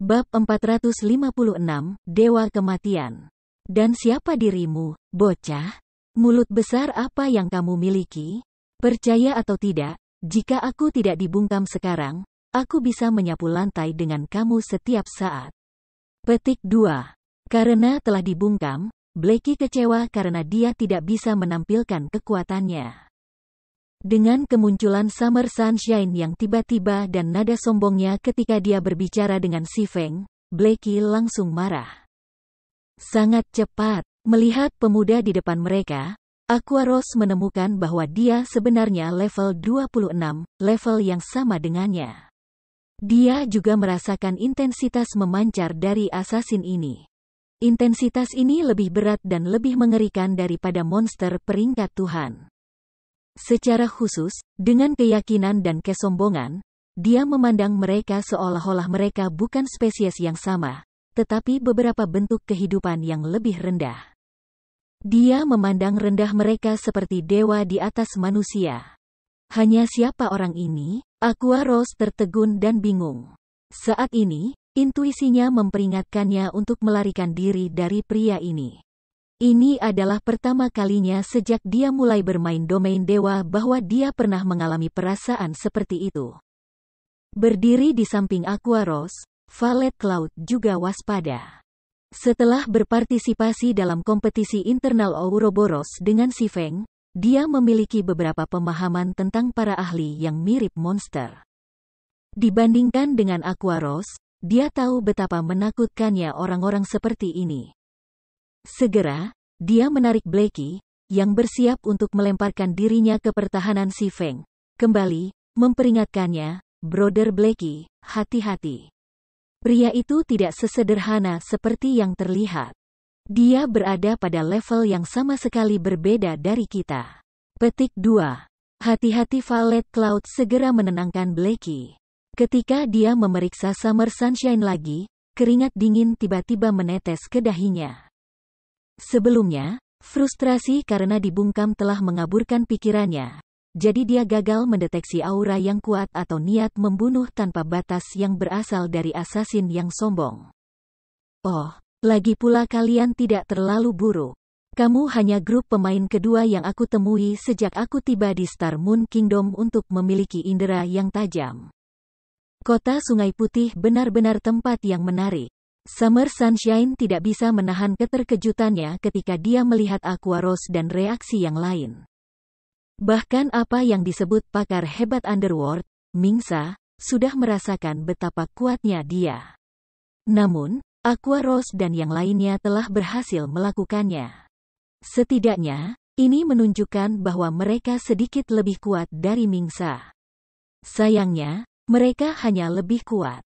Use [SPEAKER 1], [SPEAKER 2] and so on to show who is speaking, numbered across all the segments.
[SPEAKER 1] Bab 456, Dewa Kematian. Dan siapa dirimu, bocah? Mulut besar apa yang kamu miliki? Percaya atau tidak, jika aku tidak dibungkam sekarang, aku bisa menyapu lantai dengan kamu setiap saat. Petik 2. Karena telah dibungkam, Blackie kecewa karena dia tidak bisa menampilkan kekuatannya. Dengan kemunculan Summer Sunshine yang tiba-tiba dan nada sombongnya ketika dia berbicara dengan si Feng, Blackie langsung marah. Sangat cepat, melihat pemuda di depan mereka, Aqua Rose menemukan bahwa dia sebenarnya level 26, level yang sama dengannya. Dia juga merasakan intensitas memancar dari assassin ini. Intensitas ini lebih berat dan lebih mengerikan daripada monster peringkat Tuhan. Secara khusus, dengan keyakinan dan kesombongan, dia memandang mereka seolah-olah mereka bukan spesies yang sama, tetapi beberapa bentuk kehidupan yang lebih rendah. Dia memandang rendah mereka seperti dewa di atas manusia. Hanya siapa orang ini? Aqua Rose tertegun dan bingung. Saat ini, intuisinya memperingatkannya untuk melarikan diri dari pria ini. Ini adalah pertama kalinya sejak dia mulai bermain domain dewa bahwa dia pernah mengalami perasaan seperti itu. Berdiri di samping Aqua Rose, Violet Cloud juga waspada. Setelah berpartisipasi dalam kompetisi internal Ouroboros dengan si Feng, dia memiliki beberapa pemahaman tentang para ahli yang mirip monster. Dibandingkan dengan Aqua Rose, dia tahu betapa menakutkannya orang-orang seperti ini. Segera, dia menarik Blackie, yang bersiap untuk melemparkan dirinya ke pertahanan si Feng. Kembali, memperingatkannya, Brother Blackie, hati-hati. Pria itu tidak sesederhana seperti yang terlihat. Dia berada pada level yang sama sekali berbeda dari kita. Petik 2. Hati-hati. Violet Cloud segera menenangkan Blackie. Ketika dia memeriksa Summer Sunshine lagi, keringat dingin tiba-tiba menetes ke dahinya. Sebelumnya, frustrasi karena dibungkam telah mengaburkan pikirannya, jadi dia gagal mendeteksi aura yang kuat atau niat membunuh tanpa batas yang berasal dari assassin yang sombong. Oh, lagi pula kalian tidak terlalu buruk. Kamu hanya grup pemain kedua yang aku temui sejak aku tiba di Star Moon Kingdom untuk memiliki indera yang tajam. Kota Sungai Putih benar-benar tempat yang menarik. Summer Sunshine tidak bisa menahan keterkejutannya ketika dia melihat Aqua Rose dan reaksi yang lain. Bahkan apa yang disebut pakar hebat Underworld, Mingsa, sudah merasakan betapa kuatnya dia. Namun, Aqua Rose dan yang lainnya telah berhasil melakukannya. Setidaknya, ini menunjukkan bahwa mereka sedikit lebih kuat dari Mingsa. Sayangnya, mereka hanya lebih kuat.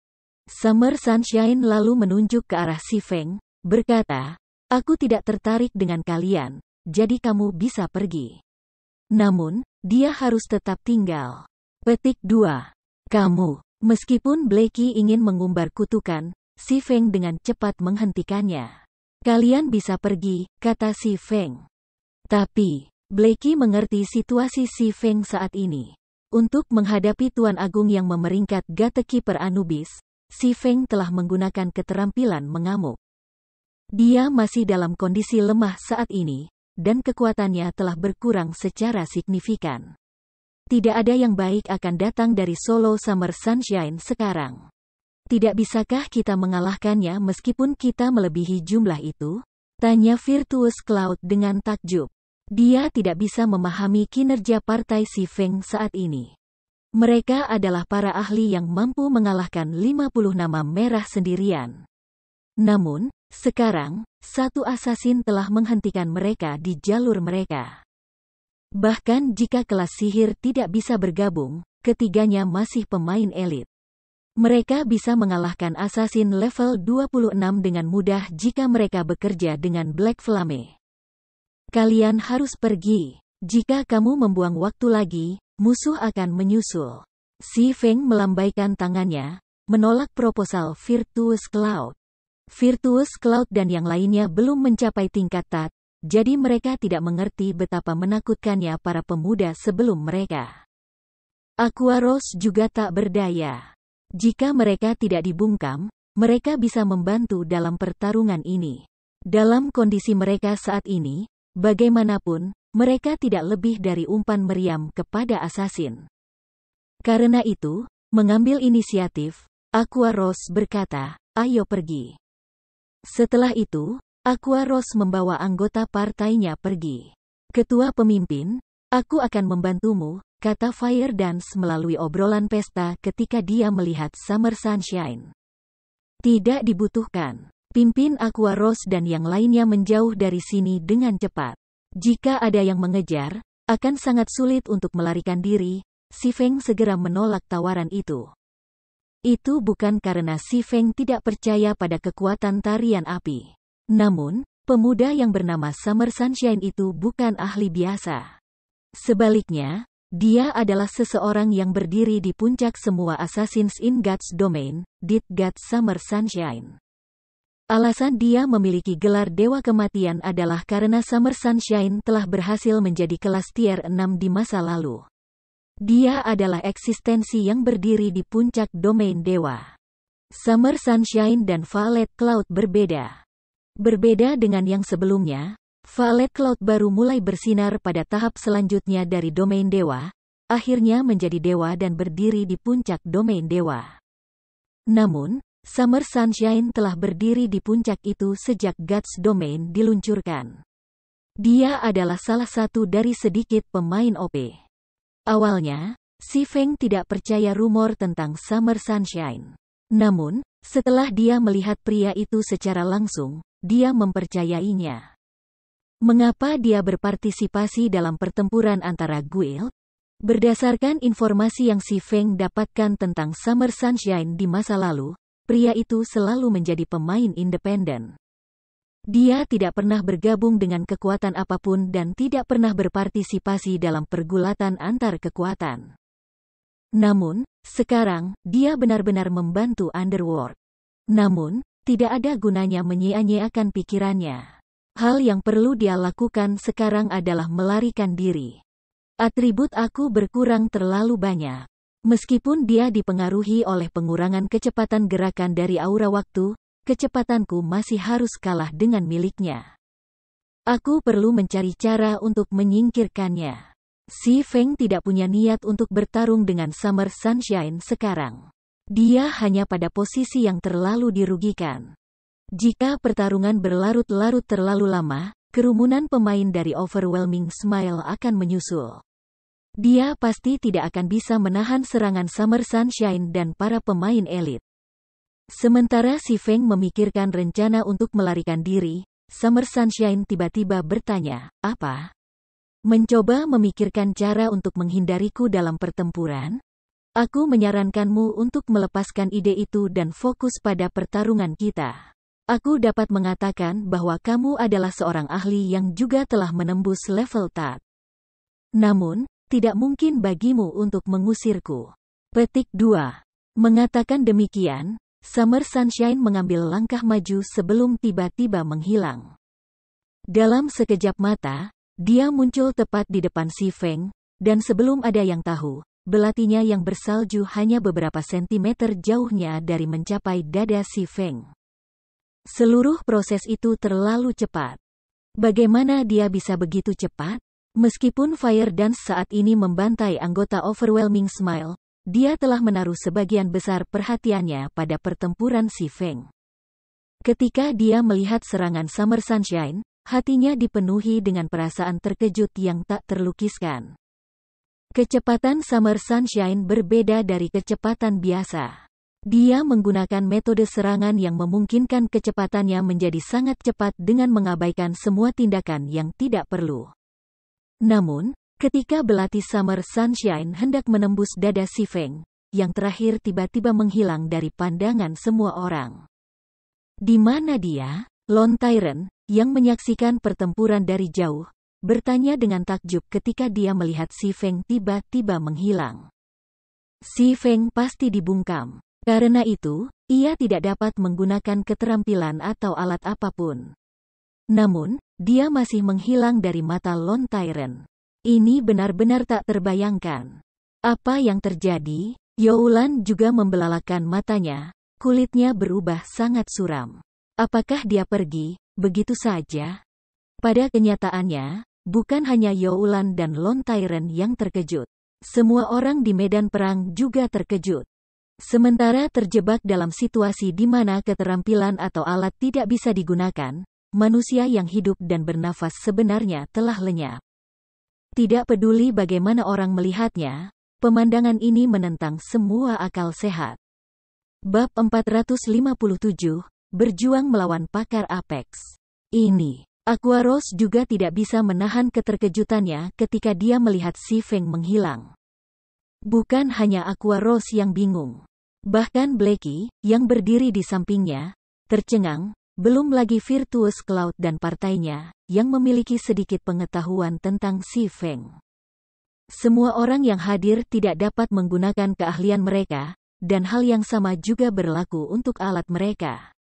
[SPEAKER 1] Summer Sunshine lalu menunjuk ke arah si Feng, berkata, aku tidak tertarik dengan kalian, jadi kamu bisa pergi. Namun, dia harus tetap tinggal. Petik 2. Kamu. Meskipun Blackie ingin mengumbar kutukan, si Feng dengan cepat menghentikannya. Kalian bisa pergi, kata si Feng. Tapi, Blackie mengerti situasi si Feng saat ini. Untuk menghadapi Tuan Agung yang memeringkat Gatekeeper Anubis, si Feng telah menggunakan keterampilan mengamuk. Dia masih dalam kondisi lemah saat ini, dan kekuatannya telah berkurang secara signifikan. Tidak ada yang baik akan datang dari solo Summer Sunshine sekarang. Tidak bisakah kita mengalahkannya meskipun kita melebihi jumlah itu? Tanya Virtuous Cloud dengan takjub. Dia tidak bisa memahami kinerja partai si Feng saat ini. Mereka adalah para ahli yang mampu mengalahkan 50 nama merah sendirian. Namun, sekarang, satu assassin telah menghentikan mereka di jalur mereka. Bahkan jika kelas sihir tidak bisa bergabung, ketiganya masih pemain elit. Mereka bisa mengalahkan assassin level 26 dengan mudah jika mereka bekerja dengan Black Flame. Kalian harus pergi. Jika kamu membuang waktu lagi, musuh akan menyusul. Si Feng melambaikan tangannya, menolak proposal Virtuous Cloud. Virtuous Cloud dan yang lainnya belum mencapai tingkat Tat, jadi mereka tidak mengerti betapa menakutkannya para pemuda sebelum mereka. Aqua Rose juga tak berdaya. Jika mereka tidak dibungkam, mereka bisa membantu dalam pertarungan ini. Dalam kondisi mereka saat ini, bagaimanapun, mereka tidak lebih dari umpan meriam kepada asasin. Karena itu, mengambil inisiatif, Aqua Rose berkata, "Ayo pergi." Setelah itu, Aqua Rose membawa anggota partainya pergi. "Ketua pemimpin, aku akan membantumu," kata Fire Dance melalui obrolan pesta ketika dia melihat Summer Sunshine. "Tidak dibutuhkan." Pimpin Aqua Rose dan yang lainnya menjauh dari sini dengan cepat. Jika ada yang mengejar, akan sangat sulit untuk melarikan diri. Si Feng segera menolak tawaran itu. Itu bukan karena Si Feng tidak percaya pada kekuatan tarian api. Namun, pemuda yang bernama Summer Sunshine itu bukan ahli biasa. Sebaliknya, dia adalah seseorang yang berdiri di puncak semua Assassins in God's Domain, Dead God Summer Sunshine. Alasan dia memiliki gelar Dewa Kematian adalah karena Summer Sunshine telah berhasil menjadi kelas tier 6 di masa lalu. Dia adalah eksistensi yang berdiri di puncak domain dewa. Summer Sunshine dan Violet Cloud berbeda. Berbeda dengan yang sebelumnya, Violet Cloud baru mulai bersinar pada tahap selanjutnya dari domain dewa, akhirnya menjadi dewa dan berdiri di puncak domain dewa. Namun, Summer Sunshine telah berdiri di puncak itu sejak God's Domain diluncurkan. Dia adalah salah satu dari sedikit pemain OP. Awalnya, Si Feng tidak percaya rumor tentang Summer Sunshine. Namun, setelah dia melihat pria itu secara langsung, dia mempercayainya. Mengapa dia berpartisipasi dalam pertempuran antara guild? Berdasarkan informasi yang Si Feng dapatkan tentang Summer Sunshine di masa lalu, pria itu selalu menjadi pemain independen. Dia tidak pernah bergabung dengan kekuatan apapun dan tidak pernah berpartisipasi dalam pergulatan antar kekuatan. Namun, sekarang, dia benar-benar membantu Underworld. Namun, tidak ada gunanya menyia-nyiakan pikirannya. Hal yang perlu dia lakukan sekarang adalah melarikan diri. Atribut aku berkurang terlalu banyak. Meskipun dia dipengaruhi oleh pengurangan kecepatan gerakan dari aura waktu, kecepatanku masih harus kalah dengan miliknya. Aku perlu mencari cara untuk menyingkirkannya. Si Feng tidak punya niat untuk bertarung dengan Summer Sunshine sekarang. Dia hanya pada posisi yang terlalu dirugikan. Jika pertarungan berlarut-larut terlalu lama, kerumunan pemain dari Overwhelming Smile akan menyusul. Dia pasti tidak akan bisa menahan serangan Summer Sunshine dan para pemain elit. Sementara Si Feng memikirkan rencana untuk melarikan diri, Summer Sunshine tiba-tiba bertanya, "Apa? Mencoba memikirkan cara untuk menghindariku dalam pertempuran? Aku menyarankanmu untuk melepaskan ide itu dan fokus pada pertarungan kita. Aku dapat mengatakan bahwa kamu adalah seorang ahli yang juga telah menembus level TAT. Namun, tidak mungkin bagimu untuk mengusirku." Petik 2. Mengatakan demikian, Summer Sunshine mengambil langkah maju sebelum tiba-tiba menghilang. Dalam sekejap mata, dia muncul tepat di depan Si Feng, dan sebelum ada yang tahu, belatinya yang bersalju hanya beberapa sentimeter jauhnya dari mencapai dada Si Feng. Seluruh proses itu terlalu cepat. Bagaimana dia bisa begitu cepat? Meskipun Fire Dance saat ini membantai anggota Overwhelming Smile, dia telah menaruh sebagian besar perhatiannya pada pertempuran Si Feng. Ketika dia melihat serangan Summer Sunshine, hatinya dipenuhi dengan perasaan terkejut yang tak terlukiskan. Kecepatan Summer Sunshine berbeda dari kecepatan biasa. Dia menggunakan metode serangan yang memungkinkan kecepatannya menjadi sangat cepat dengan mengabaikan semua tindakan yang tidak perlu. Namun, ketika belati Summer Sunshine hendak menembus dada Si Feng, yang terakhir tiba-tiba menghilang dari pandangan semua orang. Di mana dia? Lone Tyrant, yang menyaksikan pertempuran dari jauh, bertanya dengan takjub ketika dia melihat Si Feng tiba-tiba menghilang. Si Feng pasti dibungkam. Karena itu, ia tidak dapat menggunakan keterampilan atau alat apapun. Namun, dia masih menghilang dari mata Lone Tyrant. Ini benar-benar tak terbayangkan. Apa yang terjadi? Youlan juga membelalakan matanya, Kulitnya berubah sangat suram. Apakah dia pergi, begitu saja? Pada kenyataannya, bukan hanya Youlan dan Lon Tyrant yang terkejut. Semua orang di medan perang juga terkejut. Sementara terjebak dalam situasi di mana keterampilan atau alat tidak bisa digunakan, manusia yang hidup dan bernafas sebenarnya telah lenyap. Tidak peduli bagaimana orang melihatnya, pemandangan ini menentang semua akal sehat. Bab 457, Berjuang Melawan Pakar Apex. Ini, Aquaros juga tidak bisa menahan keterkejutannya ketika dia melihat si Feng menghilang. Bukan hanya Aquaros yang bingung. Bahkan Blackie, yang berdiri di sampingnya, tercengang, belum lagi Virtuous Cloud dan partainya, yang memiliki sedikit pengetahuan tentang si Feng. Semua orang yang hadir tidak dapat menggunakan keahlian mereka, dan hal yang sama juga berlaku untuk alat mereka.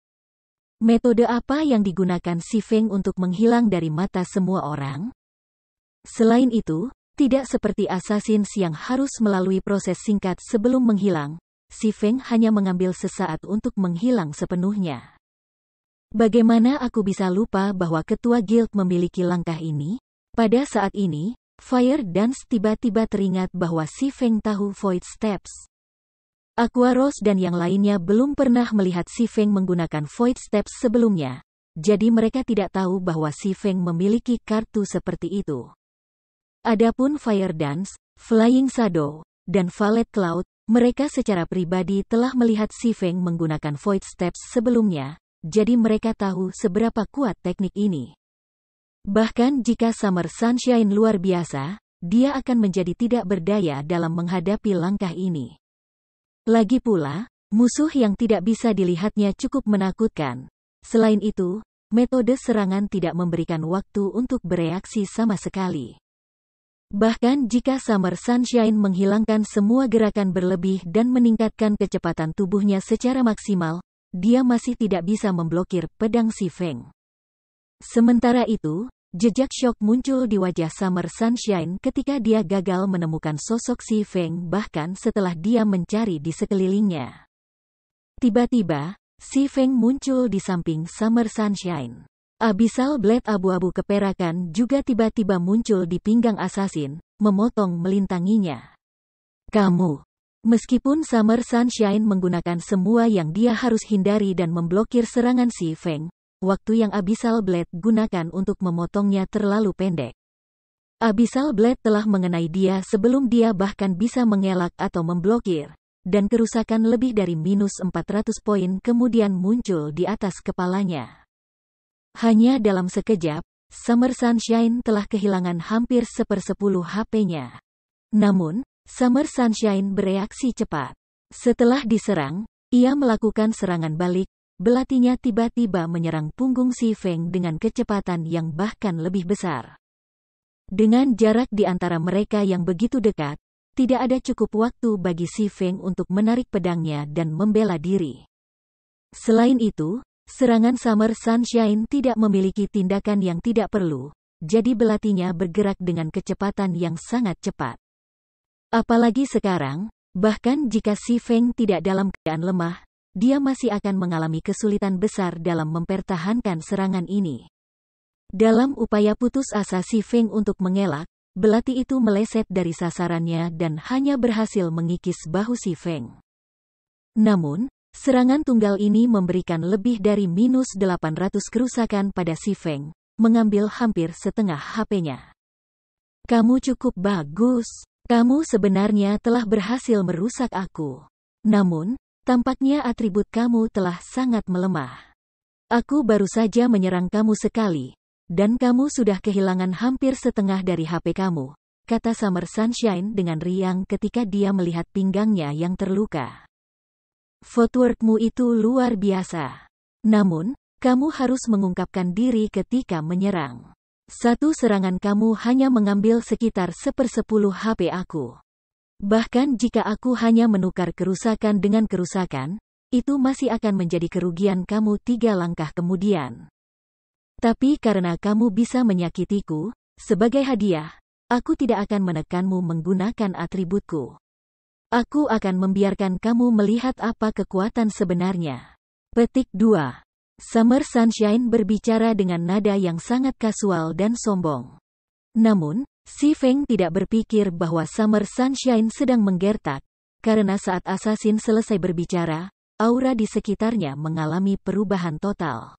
[SPEAKER 1] Metode apa yang digunakan si Feng untuk menghilang dari mata semua orang? Selain itu, tidak seperti Assassins yang harus melalui proses singkat sebelum menghilang, si Feng hanya mengambil sesaat untuk menghilang sepenuhnya. Bagaimana aku bisa lupa bahwa ketua guild memiliki langkah ini? Pada saat ini, Fire Dance tiba-tiba teringat bahwa si Feng tahu Void Steps. Aquaros dan yang lainnya belum pernah melihat si Feng menggunakan Void Steps sebelumnya, jadi mereka tidak tahu bahwa si Feng memiliki kartu seperti itu. Adapun Fire Dance, Flying Shadow, dan Valet Cloud, mereka secara pribadi telah melihat si Feng menggunakan Void Steps sebelumnya, jadi mereka tahu seberapa kuat teknik ini. Bahkan jika Summer Sunshine luar biasa, dia akan menjadi tidak berdaya dalam menghadapi langkah ini. Lagi pula, musuh yang tidak bisa dilihatnya cukup menakutkan. Selain itu, metode serangan tidak memberikan waktu untuk bereaksi sama sekali. Bahkan jika Summer Sunshine menghilangkan semua gerakan berlebih dan meningkatkan kecepatan tubuhnya secara maksimal, dia masih tidak bisa memblokir pedang si Feng. Sementara itu, jejak shock muncul di wajah Summer Sunshine ketika dia gagal menemukan sosok si Feng bahkan setelah dia mencari di sekelilingnya. Tiba-tiba, si Feng muncul di samping Summer Sunshine. Abyssal Blade abu-abu keperakan juga tiba-tiba muncul di pinggang assassin, memotong melintanginya. Kamu. Meskipun Summer Sunshine menggunakan semua yang dia harus hindari dan memblokir serangan si Feng, waktu yang Abyssal Blade gunakan untuk memotongnya terlalu pendek. Abyssal Blade telah mengenai dia sebelum dia bahkan bisa mengelak atau memblokir, dan kerusakan lebih dari minus 400 poin kemudian muncul di atas kepalanya. Hanya dalam sekejap, Summer Sunshine telah kehilangan hampir 1/10 HP-nya. Namun, Summer Sunshine bereaksi cepat. Setelah diserang, ia melakukan serangan balik, belatinya tiba-tiba menyerang punggung si Feng dengan kecepatan yang bahkan lebih besar. Dengan jarak di antara mereka yang begitu dekat, tidak ada cukup waktu bagi si Feng untuk menarik pedangnya dan membela diri. Selain itu, serangan Summer Sunshine tidak memiliki tindakan yang tidak perlu, jadi belatinya bergerak dengan kecepatan yang sangat cepat. Apalagi sekarang, bahkan jika si Feng tidak dalam keadaan lemah, dia masih akan mengalami kesulitan besar dalam mempertahankan serangan ini. Dalam upaya putus asa si Feng untuk mengelak, belati itu meleset dari sasarannya dan hanya berhasil mengikis bahu si Feng. Namun, serangan tunggal ini memberikan lebih dari minus 800 kerusakan pada si Feng, mengambil hampir setengah HP-nya. Kamu cukup bagus. Kamu sebenarnya telah berhasil merusak aku. Namun, tampaknya atribut kamu telah sangat melemah. Aku baru saja menyerang kamu sekali, dan kamu sudah kehilangan hampir setengah dari HP kamu, kata Summer Sunshine dengan riang ketika dia melihat pinggangnya yang terluka. Footworkmu itu luar biasa. Namun, kamu harus mengungkapkan diri ketika menyerang. Satu serangan kamu hanya mengambil sekitar 1/10 HP aku. Bahkan jika aku hanya menukar kerusakan dengan kerusakan, itu masih akan menjadi kerugian kamu 3 langkah kemudian. Tapi karena kamu bisa menyakitiku, sebagai hadiah, aku tidak akan menekanmu menggunakan atributku. Aku akan membiarkan kamu melihat apa kekuatan sebenarnya. Petik 2. Summer Sunshine berbicara dengan nada yang sangat kasual dan sombong. Namun, Si Feng tidak berpikir bahwa Summer Sunshine sedang menggertak, karena saat asasin selesai berbicara, aura di sekitarnya mengalami perubahan total.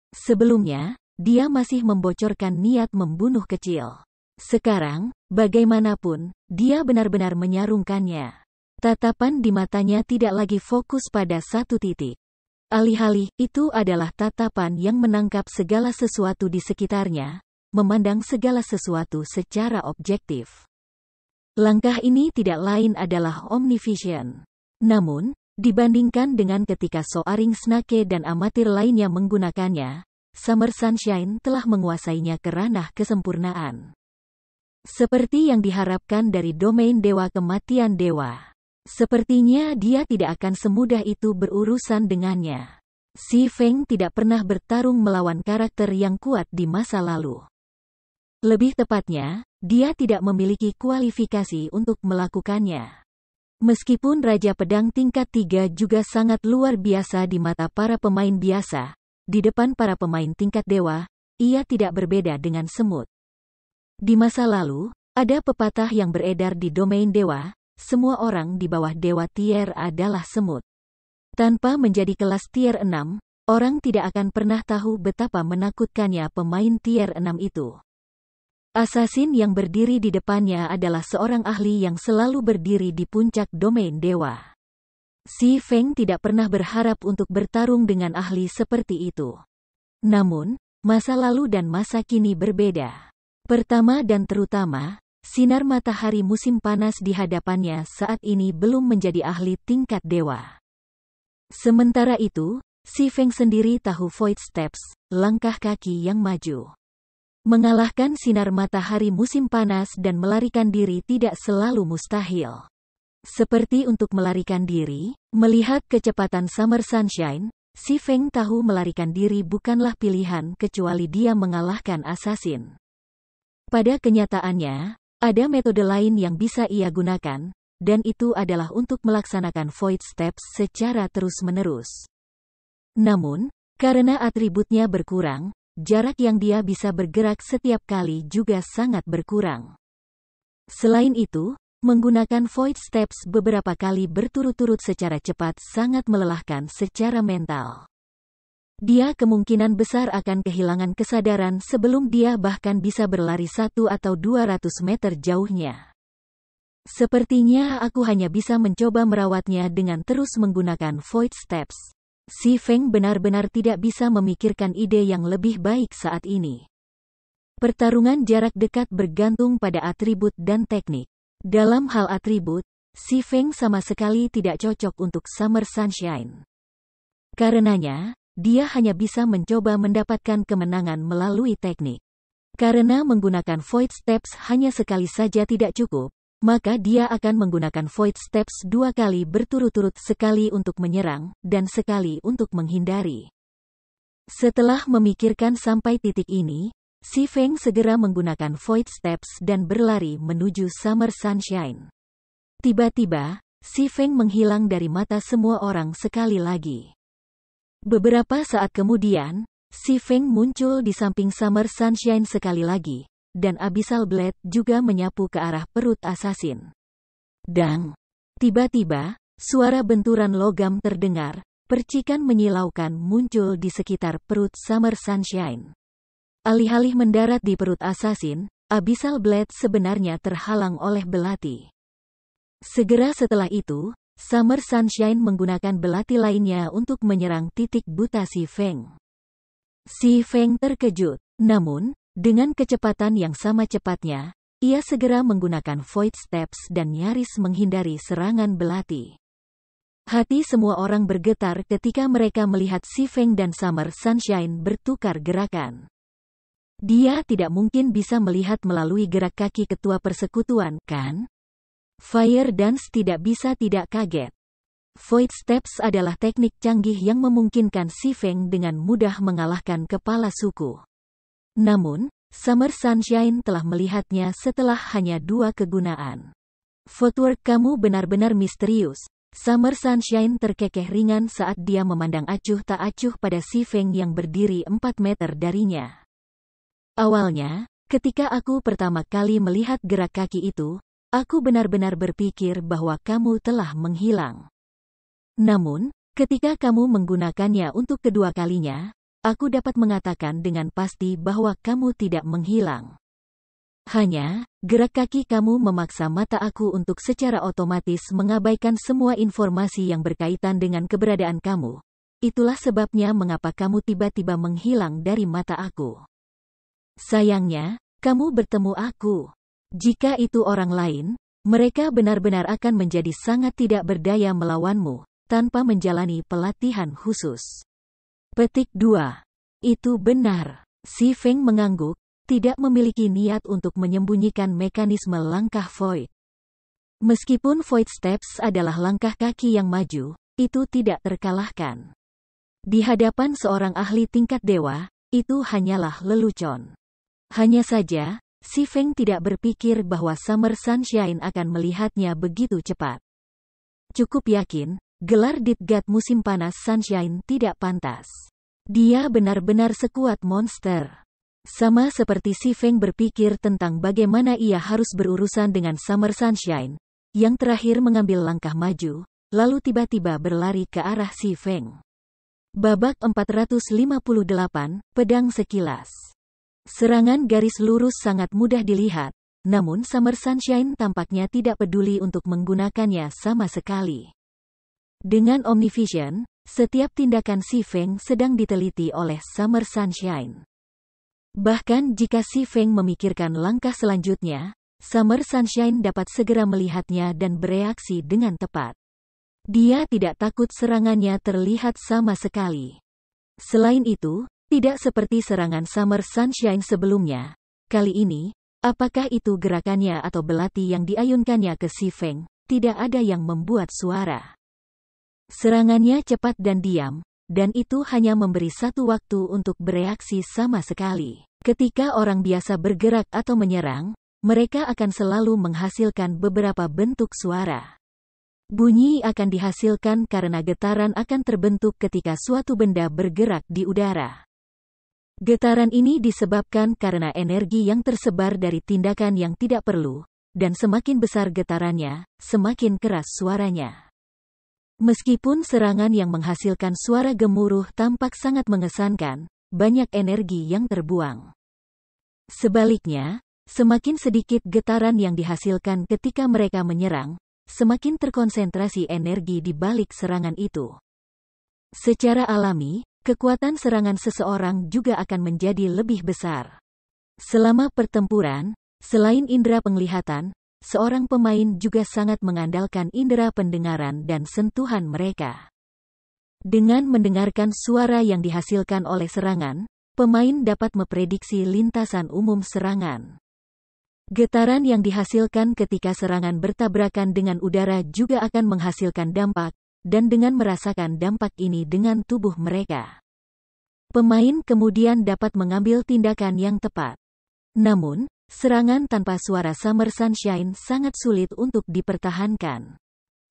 [SPEAKER 1] Sebelumnya, dia masih membocorkan niat membunuh kecil. Sekarang, bagaimanapun, dia benar-benar menyarungkannya. Tatapan di matanya tidak lagi fokus pada satu titik. Alih-alih, itu adalah tatapan yang menangkap segala sesuatu di sekitarnya, memandang segala sesuatu secara objektif. Langkah ini tidak lain adalah omnivision. Namun, dibandingkan dengan ketika Soaring Snake dan amatir lainnya menggunakannya, Summer Sunshine telah menguasainya ke ranah kesempurnaan. Seperti yang diharapkan dari domain Dewa Kematian Dewa. Sepertinya dia tidak akan semudah itu berurusan dengannya. Si Feng tidak pernah bertarung melawan karakter yang kuat di masa lalu. Lebih tepatnya, dia tidak memiliki kualifikasi untuk melakukannya. Meskipun Raja Pedang tingkat 3 juga sangat luar biasa di mata para pemain biasa, di depan para pemain tingkat dewa, ia tidak berbeda dengan semut. Di masa lalu, ada pepatah yang beredar di domain dewa, semua orang di bawah dewa tier adalah semut. Tanpa menjadi kelas tier 6, orang tidak akan pernah tahu betapa menakutkannya pemain tier 6 itu. Asasin yang berdiri di depannya adalah seorang ahli yang selalu berdiri di puncak domain dewa. Si Feng tidak pernah berharap untuk bertarung dengan ahli seperti itu. Namun, masa lalu dan masa kini berbeda. Pertama dan terutama, sinar matahari musim panas di hadapannya saat ini belum menjadi ahli tingkat dewa. Sementara itu, Si Feng sendiri tahu Void Steps, langkah kaki yang maju. Mengalahkan sinar matahari musim panas dan melarikan diri tidak selalu mustahil. Seperti untuk melarikan diri, melihat kecepatan Summer Sunshine, Si Feng tahu melarikan diri bukanlah pilihan kecuali dia mengalahkan asasin. Pada kenyataannya, ada metode lain yang bisa ia gunakan, dan itu adalah untuk melaksanakan Void Steps secara terus-menerus. Namun, karena atributnya berkurang, jarak yang dia bisa bergerak setiap kali juga sangat berkurang. Selain itu, menggunakan Void Steps beberapa kali berturut-turut secara cepat sangat melelahkan secara mental. Dia kemungkinan besar akan kehilangan kesadaran sebelum dia bahkan bisa berlari 1 atau 200 meter jauhnya. Sepertinya aku hanya bisa mencoba merawatnya dengan terus menggunakan Void Steps. Si Feng benar-benar tidak bisa memikirkan ide yang lebih baik saat ini. Pertarungan jarak dekat bergantung pada atribut dan teknik. Dalam hal atribut, Si Feng sama sekali tidak cocok untuk Summer Sunshine. Karenanya, dia hanya bisa mencoba mendapatkan kemenangan melalui teknik. Karena menggunakan Void Steps hanya sekali saja tidak cukup, maka dia akan menggunakan Void Steps 2 kali berturut-turut, sekali untuk menyerang, dan sekali untuk menghindari. Setelah memikirkan sampai titik ini, Si Feng segera menggunakan Void Steps dan berlari menuju Summer Sunshine. Tiba-tiba, Si Feng menghilang dari mata semua orang sekali lagi. Beberapa saat kemudian, Si Feng muncul di samping Summer Sunshine sekali lagi, dan Abyssal Blade juga menyapu ke arah perut asasin. Dang! Tiba-tiba, suara benturan logam terdengar, percikan menyilaukan muncul di sekitar perut Summer Sunshine. Alih-alih mendarat di perut asasin, Abyssal Blade sebenarnya terhalang oleh belati. Segera setelah itu, Summer Sunshine menggunakan belati lainnya untuk menyerang titik buta Si Feng. Si Feng terkejut, namun, dengan kecepatan yang sama cepatnya, ia segera menggunakan Void Steps dan nyaris menghindari serangan belati. Hati semua orang bergetar ketika mereka melihat Si Feng dan Summer Sunshine bertukar gerakan. Dia tidak mungkin bisa melihat melalui gerak kaki ketua persekutuan, kan? Fire Dance tidak bisa tidak kaget. Void Steps adalah teknik canggih yang memungkinkan Si Feng dengan mudah mengalahkan kepala suku. Namun, Summer Sunshine telah melihatnya setelah hanya 2 kegunaan. Footwork kamu benar-benar misterius. Summer Sunshine terkekeh ringan saat dia memandang acuh tak acuh pada Si Feng yang berdiri 4 meter darinya. Awalnya, ketika aku pertama kali melihat gerak kaki itu, aku benar-benar berpikir bahwa kamu telah menghilang. Namun, ketika kamu menggunakannya untuk kedua kalinya, aku dapat mengatakan dengan pasti bahwa kamu tidak menghilang. Hanya, gerak kaki kamu memaksa mata aku untuk secara otomatis mengabaikan semua informasi yang berkaitan dengan keberadaan kamu. Itulah sebabnya mengapa kamu tiba-tiba menghilang dari mata aku. Sayangnya, kamu bertemu aku. Jika itu orang lain, mereka benar-benar akan menjadi sangat tidak berdaya melawanmu, tanpa menjalani pelatihan khusus. Petik 2. Itu benar. Si Feng mengangguk, tidak memiliki niat untuk menyembunyikan mekanisme langkah Void. Meskipun Void Steps adalah langkah kaki yang maju, itu tidak terkalahkan. Di hadapan seorang ahli tingkat dewa, itu hanyalah lelucon. Hanya saja, Si Feng tidak berpikir bahwa Summer Sunshine akan melihatnya begitu cepat. Cukup yakin, gelar Death God musim panas Sunshine tidak pantas. Dia benar-benar sekuat monster. Sama seperti Si Feng berpikir tentang bagaimana ia harus berurusan dengan Summer Sunshine, yang terakhir mengambil langkah maju, lalu tiba-tiba berlari ke arah Si Feng. Babak 458, pedang sekilas. Serangan garis lurus sangat mudah dilihat, namun Summer Sunshine tampaknya tidak peduli untuk menggunakannya sama sekali. Dengan Omnivision, setiap tindakan Si Feng sedang diteliti oleh Summer Sunshine. Bahkan jika Si Feng memikirkan langkah selanjutnya, Summer Sunshine dapat segera melihatnya dan bereaksi dengan tepat. Dia tidak takut serangannya terlihat sama sekali. Selain itu, tidak seperti serangan Summer Sunshine sebelumnya, kali ini, apakah itu gerakannya atau belati yang diayunkannya ke Si Feng, tidak ada yang membuat suara. Serangannya cepat dan diam, dan itu hanya memberi satu waktu untuk bereaksi sama sekali. Ketika orang biasa bergerak atau menyerang, mereka akan selalu menghasilkan beberapa bentuk suara. Bunyi akan dihasilkan karena getaran akan terbentuk ketika suatu benda bergerak di udara. Getaran ini disebabkan karena energi yang tersebar dari tindakan yang tidak perlu, dan semakin besar getarannya, semakin keras suaranya. Meskipun serangan yang menghasilkan suara gemuruh tampak sangat mengesankan, banyak energi yang terbuang. Sebaliknya, semakin sedikit getaran yang dihasilkan ketika mereka menyerang, semakin terkonsentrasi energi di balik serangan itu. Secara alami, kekuatan serangan seseorang juga akan menjadi lebih besar. Selama pertempuran, selain indera penglihatan, seorang pemain juga sangat mengandalkan indera pendengaran dan sentuhan mereka. Dengan mendengarkan suara yang dihasilkan oleh serangan, pemain dapat memprediksi lintasan umum serangan. Getaran yang dihasilkan ketika serangan bertabrakan dengan udara juga akan menghasilkan dampak, dan dengan merasakan dampak ini dengan tubuh mereka, pemain kemudian dapat mengambil tindakan yang tepat. Namun, serangan tanpa suara Summer Sunshine sangat sulit untuk dipertahankan.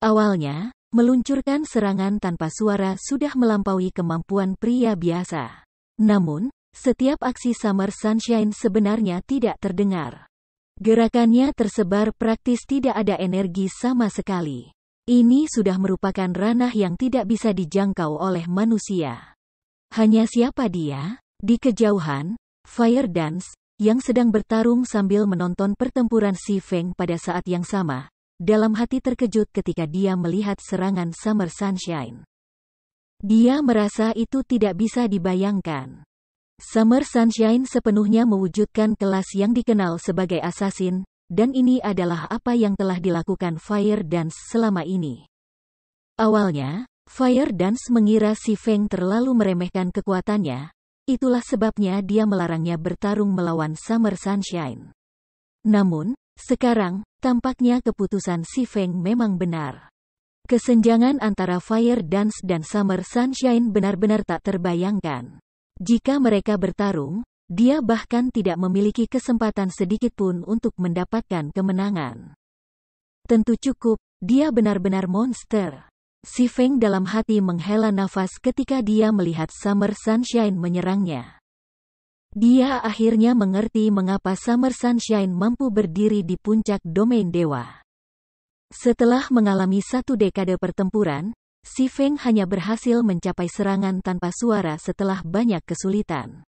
[SPEAKER 1] Awalnya, meluncurkan serangan tanpa suara sudah melampaui kemampuan pria biasa. Namun, setiap aksi Summer Sunshine sebenarnya tidak terdengar. Gerakannya tersebar praktis tidak ada energi sama sekali. Ini sudah merupakan ranah yang tidak bisa dijangkau oleh manusia. Hanya siapa dia? Di kejauhan, Fire Dance, yang sedang bertarung sambil menonton pertempuran Si Feng pada saat yang sama, dalam hati terkejut ketika dia melihat serangan Summer Sunshine. Dia merasa itu tidak bisa dibayangkan. Summer Sunshine sepenuhnya mewujudkan kelas yang dikenal sebagai assassin, dan ini adalah apa yang telah dilakukan Fire Dance selama ini. Awalnya, Fire Dance mengira Si Feng terlalu meremehkan kekuatannya. Itulah sebabnya dia melarangnya bertarung melawan Summer Sunshine. Namun, sekarang, tampaknya keputusan Si Feng memang benar. Kesenjangan antara Fire Dance dan Summer Sunshine benar-benar tak terbayangkan. Jika mereka bertarung, dia bahkan tidak memiliki kesempatan sedikitpun untuk mendapatkan kemenangan. Tentu cukup, dia benar-benar monster. Si Feng dalam hati menghela nafas ketika dia melihat Summer Sunshine menyerangnya. Dia akhirnya mengerti mengapa Summer Sunshine mampu berdiri di puncak domain dewa. Setelah mengalami 1 dekade pertempuran, Si Feng hanya berhasil mencapai serangan tanpa suara setelah banyak kesulitan.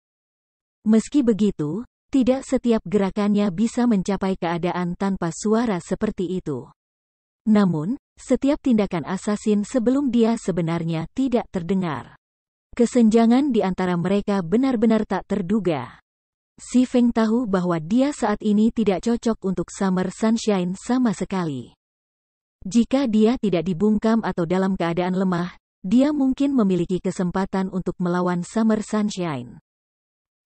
[SPEAKER 1] Meski begitu, tidak setiap gerakannya bisa mencapai keadaan tanpa suara seperti itu. Namun, setiap tindakan asasin sebelum dia sebenarnya tidak terdengar. Kesenjangan di antara mereka benar-benar tak terduga. Si Feng tahu bahwa dia saat ini tidak cocok untuk Summer Sunshine sama sekali. Jika dia tidak dibungkam atau dalam keadaan lemah, dia mungkin memiliki kesempatan untuk melawan Summer Sunshine.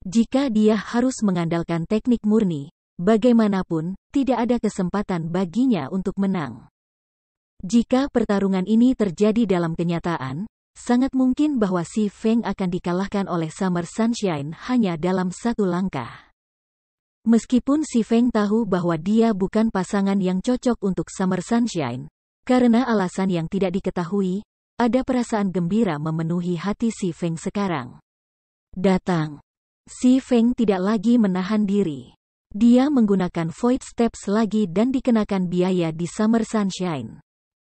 [SPEAKER 1] Jika dia harus mengandalkan teknik murni, bagaimanapun, tidak ada kesempatan baginya untuk menang. Jika pertarungan ini terjadi dalam kenyataan, sangat mungkin bahwa Si Feng akan dikalahkan oleh Summer Sunshine hanya dalam 1 langkah. Meskipun Si Feng tahu bahwa dia bukan pasangan yang cocok untuk Summer Sunshine, karena alasan yang tidak diketahui, ada perasaan gembira memenuhi hati Si Feng sekarang. Datang. Si Feng tidak lagi menahan diri. Dia menggunakan Void Steps lagi dan dikenakan biaya di Summer Sunshine.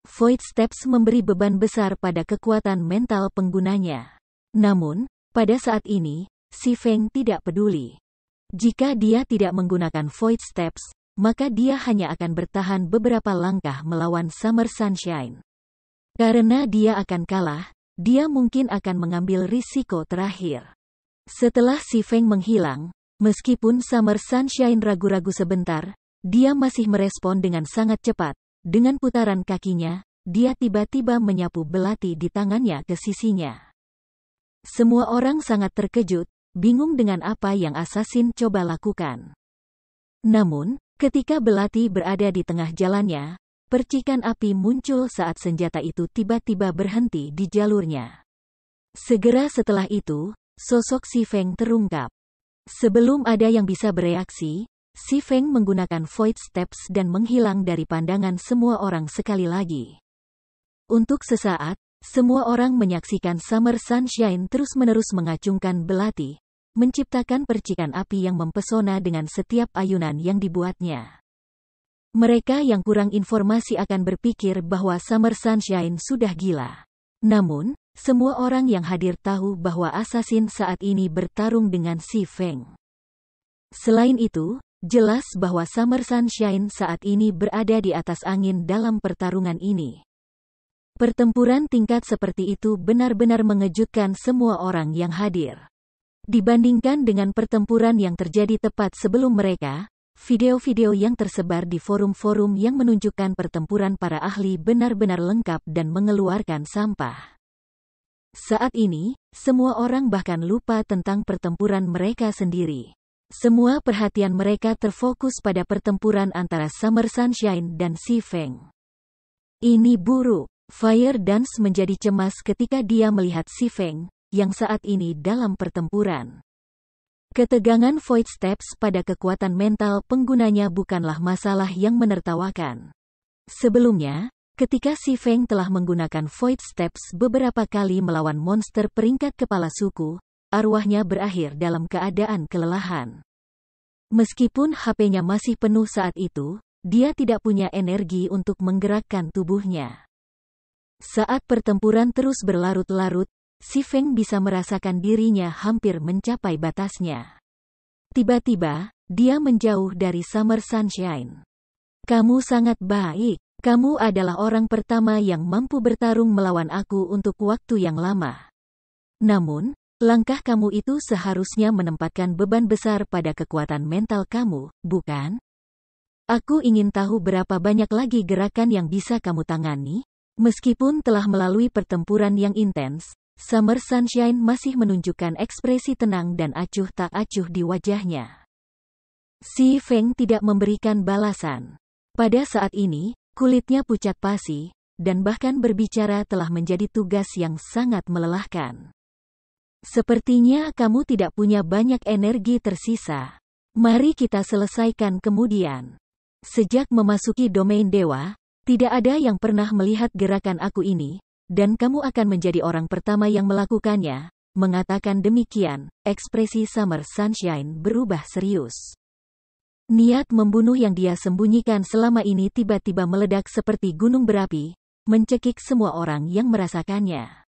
[SPEAKER 1] Void Steps memberi beban besar pada kekuatan mental penggunanya. Namun, pada saat ini, Si Feng tidak peduli. Jika dia tidak menggunakan Void Steps, maka dia hanya akan bertahan beberapa langkah melawan Summer Sunshine. Karena dia akan kalah, dia mungkin akan mengambil risiko terakhir. Setelah Si Feng menghilang, meskipun Summer Sunshine ragu-ragu sebentar, dia masih merespon dengan sangat cepat. Dengan putaran kakinya, dia tiba-tiba menyapu belati di tangannya ke sisinya. Semua orang sangat terkejut, bingung dengan apa yang asasin coba lakukan. Namun, ketika belati berada di tengah jalannya, percikan api muncul saat senjata itu tiba-tiba berhenti di jalurnya. Segera setelah itu, sosok Si Feng terungkap. Sebelum ada yang bisa bereaksi, Si Feng menggunakan Void Steps dan menghilang dari pandangan semua orang sekali lagi. Untuk sesaat, semua orang menyaksikan Summer Sunshine terus-menerus mengacungkan belati, menciptakan percikan api yang mempesona dengan setiap ayunan yang dibuatnya. Mereka yang kurang informasi akan berpikir bahwa Summer Sunshine sudah gila. Namun, semua orang yang hadir tahu bahwa asasin saat ini bertarung dengan Si Feng. Selain itu, jelas bahwa Summer Sunshine saat ini berada di atas angin dalam pertarungan ini. Pertempuran tingkat seperti itu benar-benar mengejutkan semua orang yang hadir. Dibandingkan dengan pertempuran yang terjadi tepat sebelum mereka, video-video yang tersebar di forum-forum yang menunjukkan pertempuran para ahli benar-benar lengkap dan mengeluarkan sampah. Saat ini, semua orang bahkan lupa tentang pertempuran mereka sendiri. Semua perhatian mereka terfokus pada pertempuran antara Summer Sunshine dan Si Feng. Ini buruk. Fire Dance menjadi cemas ketika dia melihat Si Feng, yang saat ini dalam pertempuran. Ketegangan Void Steps pada kekuatan mental penggunanya bukanlah masalah yang menertawakan. Sebelumnya, ketika Si Feng telah menggunakan Void Steps beberapa kali melawan monster peringkat kepala suku, arwahnya berakhir dalam keadaan kelelahan. Meskipun HP-nya masih penuh saat itu, dia tidak punya energi untuk menggerakkan tubuhnya. Saat pertempuran terus berlarut-larut, Si Feng bisa merasakan dirinya hampir mencapai batasnya. Tiba-tiba, dia menjauh dari Summer Sunshine. Kamu sangat baik. Kamu adalah orang pertama yang mampu bertarung melawan aku untuk waktu yang lama. Namun, langkah kamu itu seharusnya menempatkan beban besar pada kekuatan mental kamu, bukan? Aku ingin tahu berapa banyak lagi gerakan yang bisa kamu tangani? Meskipun telah melalui pertempuran yang intens, Summer Sunshine masih menunjukkan ekspresi tenang dan acuh tak acuh di wajahnya. Si Feng tidak memberikan balasan. Pada saat ini, kulitnya pucat pasi, dan bahkan berbicara telah menjadi tugas yang sangat melelahkan. Sepertinya kamu tidak punya banyak energi tersisa. Mari kita selesaikan kemudian. Sejak memasuki domain dewa, Tidak ada yang pernah melihat gerakan aku ini, dan kamu akan menjadi orang pertama yang melakukannya. Mengatakan demikian, ekspresi Summer Sunshine berubah serius. Niat membunuh yang dia sembunyikan selama ini tiba-tiba meledak seperti gunung berapi, mencekik semua orang yang merasakannya.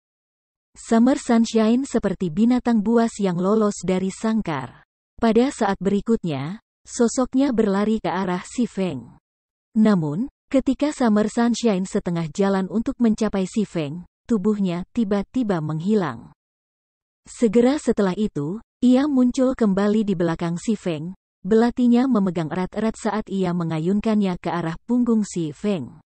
[SPEAKER 1] Summer Sunshine seperti binatang buas yang lolos dari sangkar. Pada saat berikutnya, sosoknya berlari ke arah Si Feng. Namun, ketika Summer Sunshine setengah jalan untuk mencapai Si Feng, tubuhnya tiba-tiba menghilang. Segera setelah itu, ia muncul kembali di belakang Si Feng, belatinya memegang erat-erat saat ia mengayunkannya ke arah punggung Si Feng.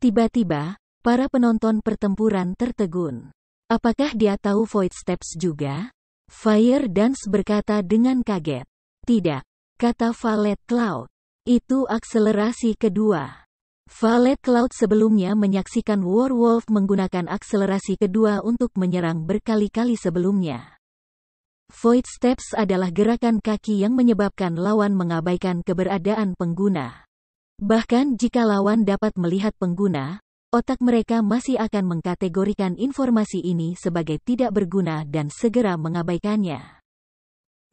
[SPEAKER 1] Tiba-tiba, para penonton pertempuran tertegun. Apakah dia tahu Void Steps juga? Fire Dance berkata dengan kaget. Tidak, kata Violet Cloud. Itu akselerasi kedua. Violet Cloud sebelumnya menyaksikan Werewolf menggunakan akselerasi kedua untuk menyerang berkali-kali sebelumnya. Void Steps adalah gerakan kaki yang menyebabkan lawan mengabaikan keberadaan pengguna. Bahkan jika lawan dapat melihat pengguna, otak mereka masih akan mengkategorikan informasi ini sebagai tidak berguna dan segera mengabaikannya.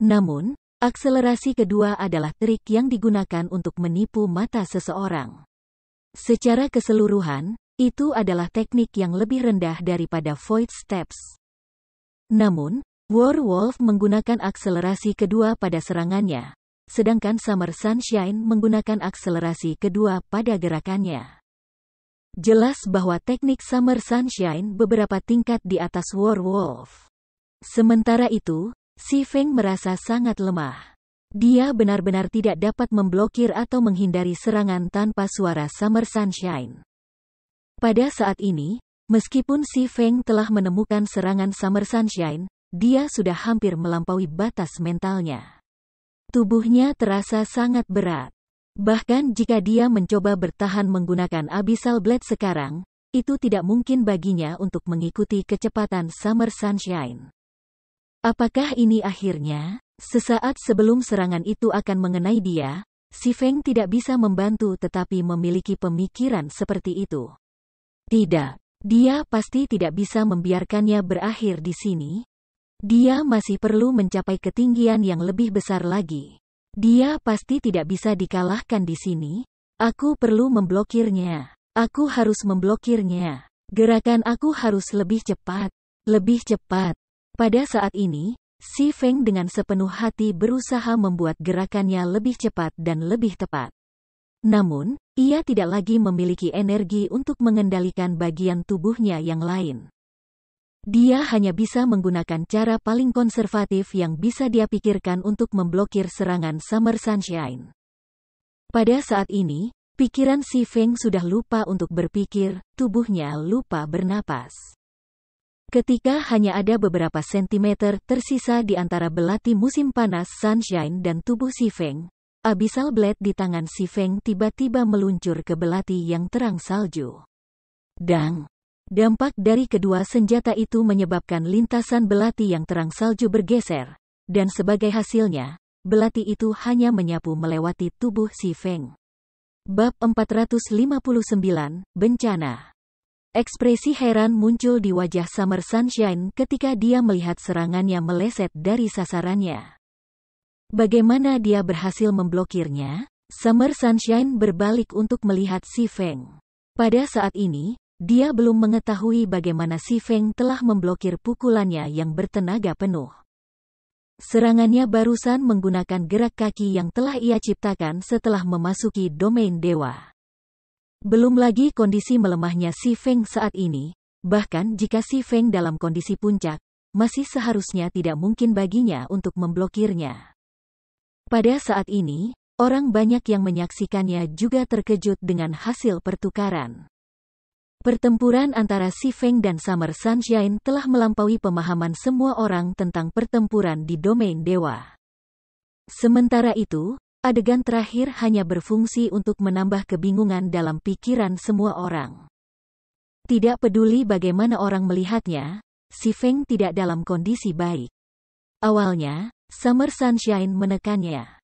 [SPEAKER 1] Namun, akselerasi kedua adalah trik yang digunakan untuk menipu mata seseorang. Secara keseluruhan, itu adalah teknik yang lebih rendah daripada Void Steps. Namun, Werewolf menggunakan akselerasi kedua pada serangannya, sedangkan Summer Sunshine menggunakan akselerasi kedua pada gerakannya. Jelas bahwa teknik Summer Sunshine beberapa tingkat di atas Werewolf. Sementara itu, Si Feng merasa sangat lemah. Dia benar-benar tidak dapat memblokir atau menghindari serangan tanpa suara Summer Sunshine. Pada saat ini, meskipun Si Feng telah menemukan serangan Summer Sunshine, dia sudah hampir melampaui batas mentalnya. Tubuhnya terasa sangat berat. Bahkan jika dia mencoba bertahan menggunakan Abyssal Blade sekarang, itu tidak mungkin baginya untuk mengikuti kecepatan Summer Sunshine. Apakah ini akhirnya? Sesaat sebelum serangan itu akan mengenai dia, Si Feng tidak bisa membantu tetapi memiliki pemikiran seperti itu. Tidak, dia pasti tidak bisa membiarkannya berakhir di sini. Dia masih perlu mencapai ketinggian yang lebih besar lagi. Dia pasti tidak bisa dikalahkan di sini. Aku perlu memblokirnya. Aku harus memblokirnya. Gerakan aku harus lebih cepat. Lebih cepat. Pada saat ini, Si Feng dengan sepenuh hati berusaha membuat gerakannya lebih cepat dan lebih tepat. Namun, ia tidak lagi memiliki energi untuk mengendalikan bagian tubuhnya yang lain. Dia hanya bisa menggunakan cara paling konservatif yang bisa dia pikirkan untuk memblokir serangan Summer Sunshine. Pada saat ini, pikiran Si Feng sudah lupa untuk berpikir, tubuhnya lupa bernapas. Ketika hanya ada beberapa sentimeter tersisa di antara belati musim panas Sunshine dan tubuh Si Feng, Abyssal Blade di tangan Si Feng tiba-tiba meluncur ke belati yang terang salju. Dang! Dampak dari kedua senjata itu menyebabkan lintasan belati yang terang salju bergeser, dan sebagai hasilnya, belati itu hanya menyapu melewati tubuh Si Feng. Bab 459, Bencana. Ekspresi heran muncul di wajah Summer Sunshine ketika dia melihat serangannya meleset dari sasarannya. Bagaimana dia berhasil memblokirnya? Summer Sunshine berbalik untuk melihat Si Feng. Pada saat ini, dia belum mengetahui bagaimana Si Feng telah memblokir pukulannya yang bertenaga penuh. Serangannya barusan menggunakan gerak kaki yang telah ia ciptakan setelah memasuki domain dewa. Belum lagi kondisi melemahnya Si Feng saat ini, bahkan jika Si Feng dalam kondisi puncak, masih seharusnya tidak mungkin baginya untuk memblokirnya. Pada saat ini, orang banyak yang menyaksikannya juga terkejut dengan hasil pertukaran. Pertempuran antara Si Feng dan Summer Sunshine telah melampaui pemahaman semua orang tentang pertempuran di domain dewa. Sementara itu, adegan terakhir hanya berfungsi untuk menambah kebingungan dalam pikiran semua orang. Tidak peduli bagaimana orang melihatnya, Si Feng tidak dalam kondisi baik. Awalnya, Summer Sunshine menekannya.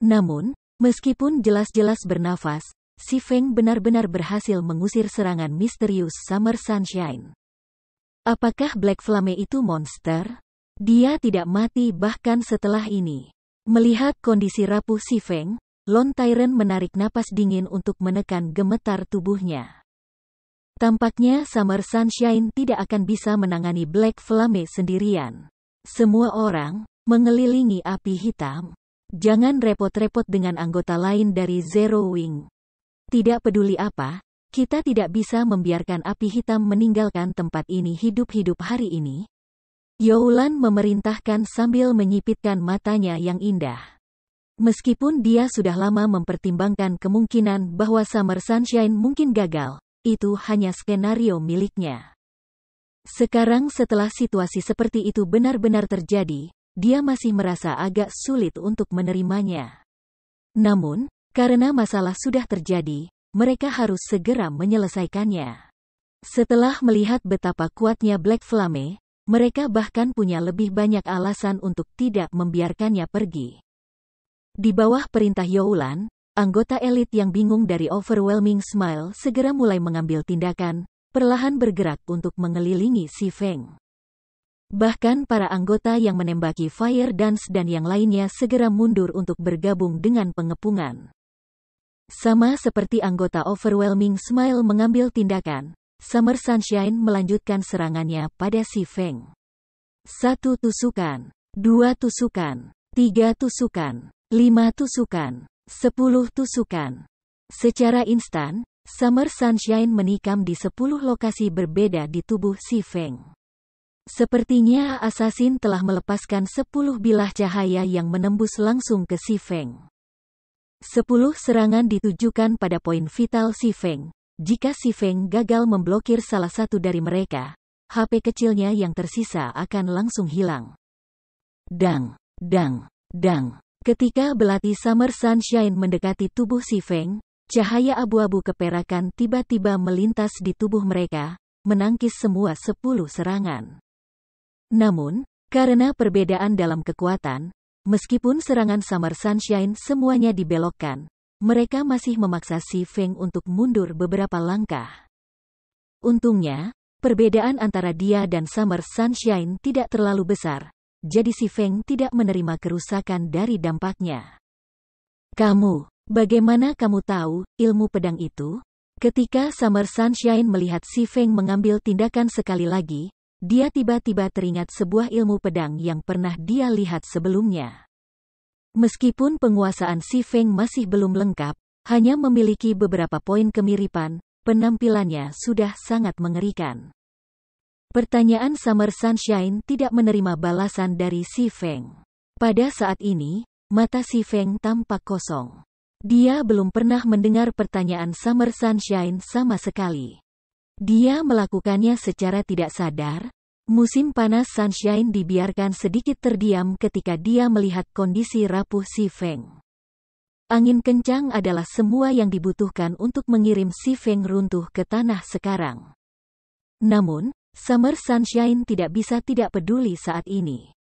[SPEAKER 1] Namun, meskipun jelas-jelas bernafas, Si Feng benar-benar berhasil mengusir serangan misterius Summer Sunshine. Apakah Black Flame itu monster? Dia tidak mati bahkan setelah ini. Melihat kondisi rapuh si Feng, Lone Tyrant menarik napas dingin untuk menekan gemetar tubuhnya. Tampaknya Summer Sunshine tidak akan bisa menangani Black Flame sendirian. Semua orang mengelilingi api hitam. Jangan repot-repot dengan anggota lain dari Zero Wing. Tidak peduli apa, kita tidak bisa membiarkan api hitam meninggalkan tempat ini hidup-hidup hari ini. Youlan memerintahkan sambil menyipitkan matanya yang indah. Meskipun dia sudah lama mempertimbangkan kemungkinan bahwa Summer Sunshine mungkin gagal, itu hanya skenario miliknya. Sekarang setelah situasi seperti itu benar-benar terjadi, dia masih merasa agak sulit untuk menerimanya. Namun, karena masalah sudah terjadi, mereka harus segera menyelesaikannya. Setelah melihat betapa kuatnya Black Flame, mereka bahkan punya lebih banyak alasan untuk tidak membiarkannya pergi. Di bawah perintah Youlan, anggota elit yang bingung dari Overwhelming Smile segera mulai mengambil tindakan, perlahan bergerak untuk mengelilingi si Feng. Bahkan para anggota yang menembaki Fire Dance dan yang lainnya segera mundur untuk bergabung dengan pengepungan. Sama seperti anggota Overwhelming Smile mengambil tindakan, Summer Sunshine melanjutkan serangannya pada si Feng. 1 tusukan, 2 tusukan, 3 tusukan, 5 tusukan, 10 tusukan. Secara instan, Summer Sunshine menikam di 10 lokasi berbeda di tubuh si Feng. Sepertinya asasin telah melepaskan 10 bilah cahaya yang menembus langsung ke si Feng. 10 serangan ditujukan pada poin vital si Feng. Jika si Feng gagal memblokir salah satu dari mereka, HP kecilnya yang tersisa akan langsung hilang. Dang, dang, dang. Ketika belati Summer Sunshine mendekati tubuh si Feng, cahaya abu-abu keperakan tiba-tiba melintas di tubuh mereka, menangkis semua 10 serangan. Namun, karena perbedaan dalam kekuatan, meskipun serangan Summer Sunshine semuanya dibelokkan, mereka masih memaksa si Feng untuk mundur beberapa langkah. Untungnya, perbedaan antara dia dan Summer Sunshine tidak terlalu besar, jadi si Feng tidak menerima kerusakan dari dampaknya. Bagaimana kamu tahu ilmu pedang itu? Ketika Summer Sunshine melihat si Feng mengambil tindakan sekali lagi, dia tiba-tiba teringat sebuah ilmu pedang yang pernah dia lihat sebelumnya. Meskipun penguasaan si Feng masih belum lengkap, hanya memiliki beberapa poin kemiripan, penampilannya sudah sangat mengerikan. Pertanyaan Summer Sunshine tidak menerima balasan dari si Feng. Pada saat ini, mata si Feng tampak kosong. Dia belum pernah mendengar pertanyaan Summer Sunshine sama sekali. Dia melakukannya secara tidak sadar. Musim panas Sunshine dibiarkan sedikit terdiam ketika dia melihat kondisi rapuh si Feng. Angin kencang adalah semua yang dibutuhkan untuk mengirim si Feng runtuh ke tanah sekarang. Namun, Summer Sunshine tidak bisa tidak peduli saat ini.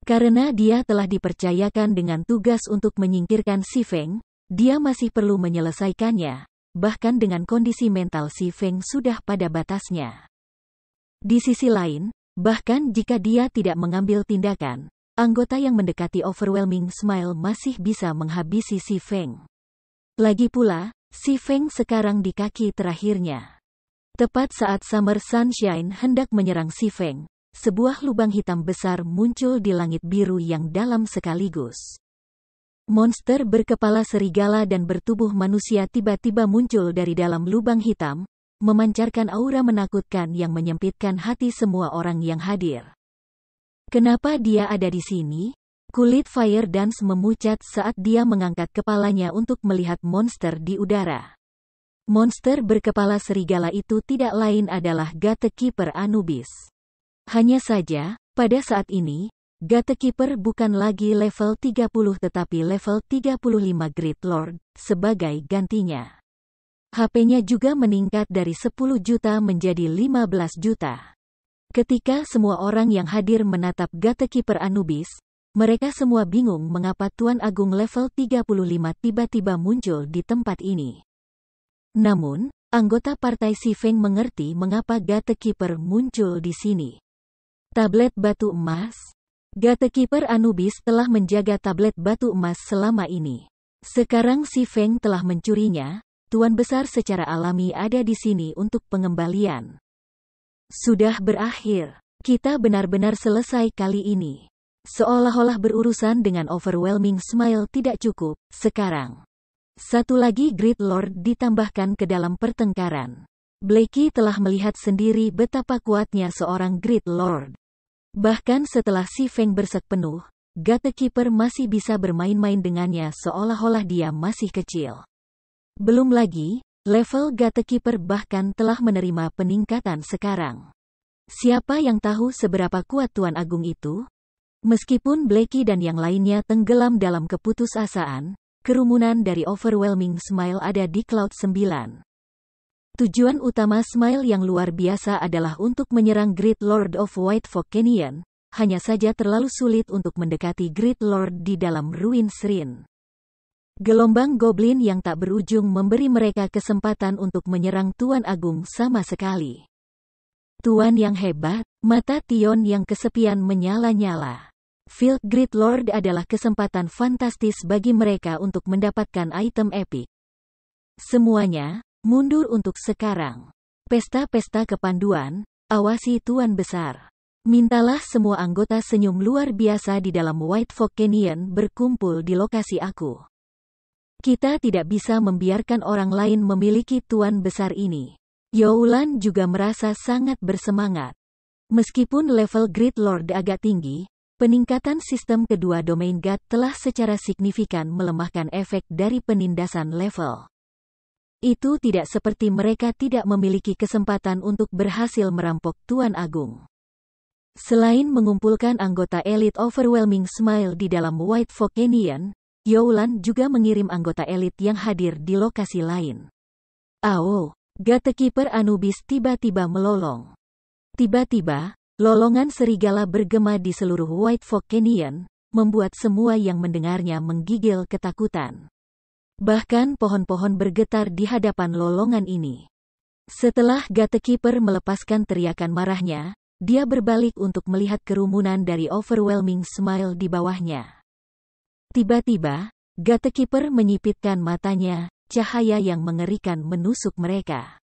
[SPEAKER 1] Karena dia telah dipercayakan dengan tugas untuk menyingkirkan si Feng, dia masih perlu menyelesaikannya. Bahkan dengan kondisi mental si Feng sudah pada batasnya. Di sisi lain, bahkan jika dia tidak mengambil tindakan, anggota yang mendekati Overwhelming Smile masih bisa menghabisi si Feng. Lagi pula, si Feng sekarang di kaki terakhirnya. Tepat saat Summer Sunshine hendak menyerang si Feng, sebuah lubang hitam besar muncul di langit biru yang dalam sekaligus. Monster berkepala serigala dan bertubuh manusia tiba-tiba muncul dari dalam lubang hitam, memancarkan aura menakutkan yang menyempitkan hati semua orang yang hadir. Kenapa dia ada di sini? Kulit Fire Dance memucat saat dia mengangkat kepalanya untuk melihat monster di udara. Monster berkepala serigala itu tidak lain adalah Gatekeeper Anubis. Hanya saja, pada saat ini, Gatekeeper bukan lagi level 30 tetapi level 35 Great Lord, sebagai gantinya. HP-nya juga meningkat dari 10 juta menjadi 15 juta. Ketika semua orang yang hadir menatap Gatekeeper Anubis, mereka semua bingung mengapa Tuan Agung level 35 tiba-tiba muncul di tempat ini. Namun, anggota partai Si Feng mengerti mengapa Gatekeeper muncul di sini. Tablet batu emas. Gatekeeper Anubis telah menjaga tablet batu emas selama ini. Sekarang Si Feng telah mencurinya. Tuan Besar secara alami ada di sini untuk pengembalian. Sudah berakhir. Kita benar-benar selesai kali ini. Seolah-olah berurusan dengan overwhelming smile tidak cukup, sekarang. Satu lagi Great Lord ditambahkan ke dalam pertengkaran. Blackie telah melihat sendiri betapa kuatnya seorang Great Lord. Bahkan setelah Si Feng bersek penuh, Gatekeeper masih bisa bermain-main dengannya seolah-olah dia masih kecil. Belum lagi, level Gatekeeper bahkan telah menerima peningkatan sekarang. Siapa yang tahu seberapa kuat Tuan Agung itu? Meskipun Blackie dan yang lainnya tenggelam dalam keputusasaan, kerumunan dari Overwhelming Smile ada di Cloud 9. Tujuan utama Smile yang luar biasa adalah untuk menyerang Great Lord of White Fork Canyon, hanya saja terlalu sulit untuk mendekati Great Lord di dalam Ruin Shrine. Gelombang Goblin yang tak berujung memberi mereka kesempatan untuk menyerang Tuan Agung sama sekali. Tuan yang hebat, mata Tion yang kesepian menyala-nyala. Field Great Lord adalah kesempatan fantastis bagi mereka untuk mendapatkan item epic. Semuanya, mundur untuk sekarang. Pesta-pesta kepanduan, awasi Tuan Besar. Mintalah semua anggota senyum luar biasa di dalam White Fork Canyon berkumpul di lokasi aku. Kita tidak bisa membiarkan orang lain memiliki Tuan Besar ini. Youlan juga merasa sangat bersemangat. Meskipun level Great Lord agak tinggi, peningkatan sistem kedua domain God telah secara signifikan melemahkan efek dari penindasan level. Itu tidak seperti mereka tidak memiliki kesempatan untuk berhasil merampok Tuan Agung. Selain mengumpulkan anggota elit Overwhelming Smile di dalam White Fork Canyon, Youlan juga mengirim anggota elit yang hadir di lokasi lain. Gatekeeper Anubis tiba-tiba melolong. Tiba-tiba, lolongan serigala bergema di seluruh White Fork Canyon, membuat semua yang mendengarnya menggigil ketakutan. Bahkan pohon-pohon bergetar di hadapan lolongan ini. Setelah Gatekeeper melepaskan teriakan marahnya, dia berbalik untuk melihat kerumunan dari Overwhelming Smile di bawahnya. Tiba-tiba, Gatekeeper menyipitkan matanya, cahaya yang mengerikan menusuk mereka.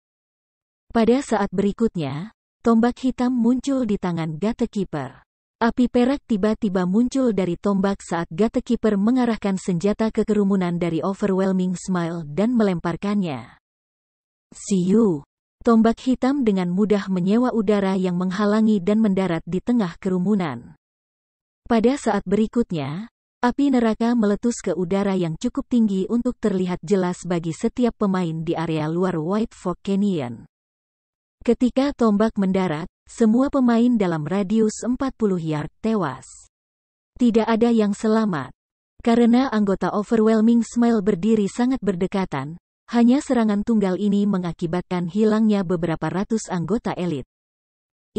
[SPEAKER 1] Pada saat berikutnya, tombak hitam muncul di tangan Gatekeeper. Api perak tiba-tiba muncul dari tombak saat Gatekeeper mengarahkan senjata ke kerumunan dari Overwhelming Smile dan melemparkannya. Siu! Tombak hitam dengan mudah menyewa udara yang menghalangi dan mendarat di tengah kerumunan. Pada saat berikutnya, api neraka meletus ke udara yang cukup tinggi untuk terlihat jelas bagi setiap pemain di area luar White Fork Canyon. Ketika tombak mendarat, semua pemain dalam radius 40 yard tewas. Tidak ada yang selamat. Karena anggota Overwhelming Smile berdiri sangat berdekatan, hanya serangan tunggal ini mengakibatkan hilangnya beberapa ratus anggota elit.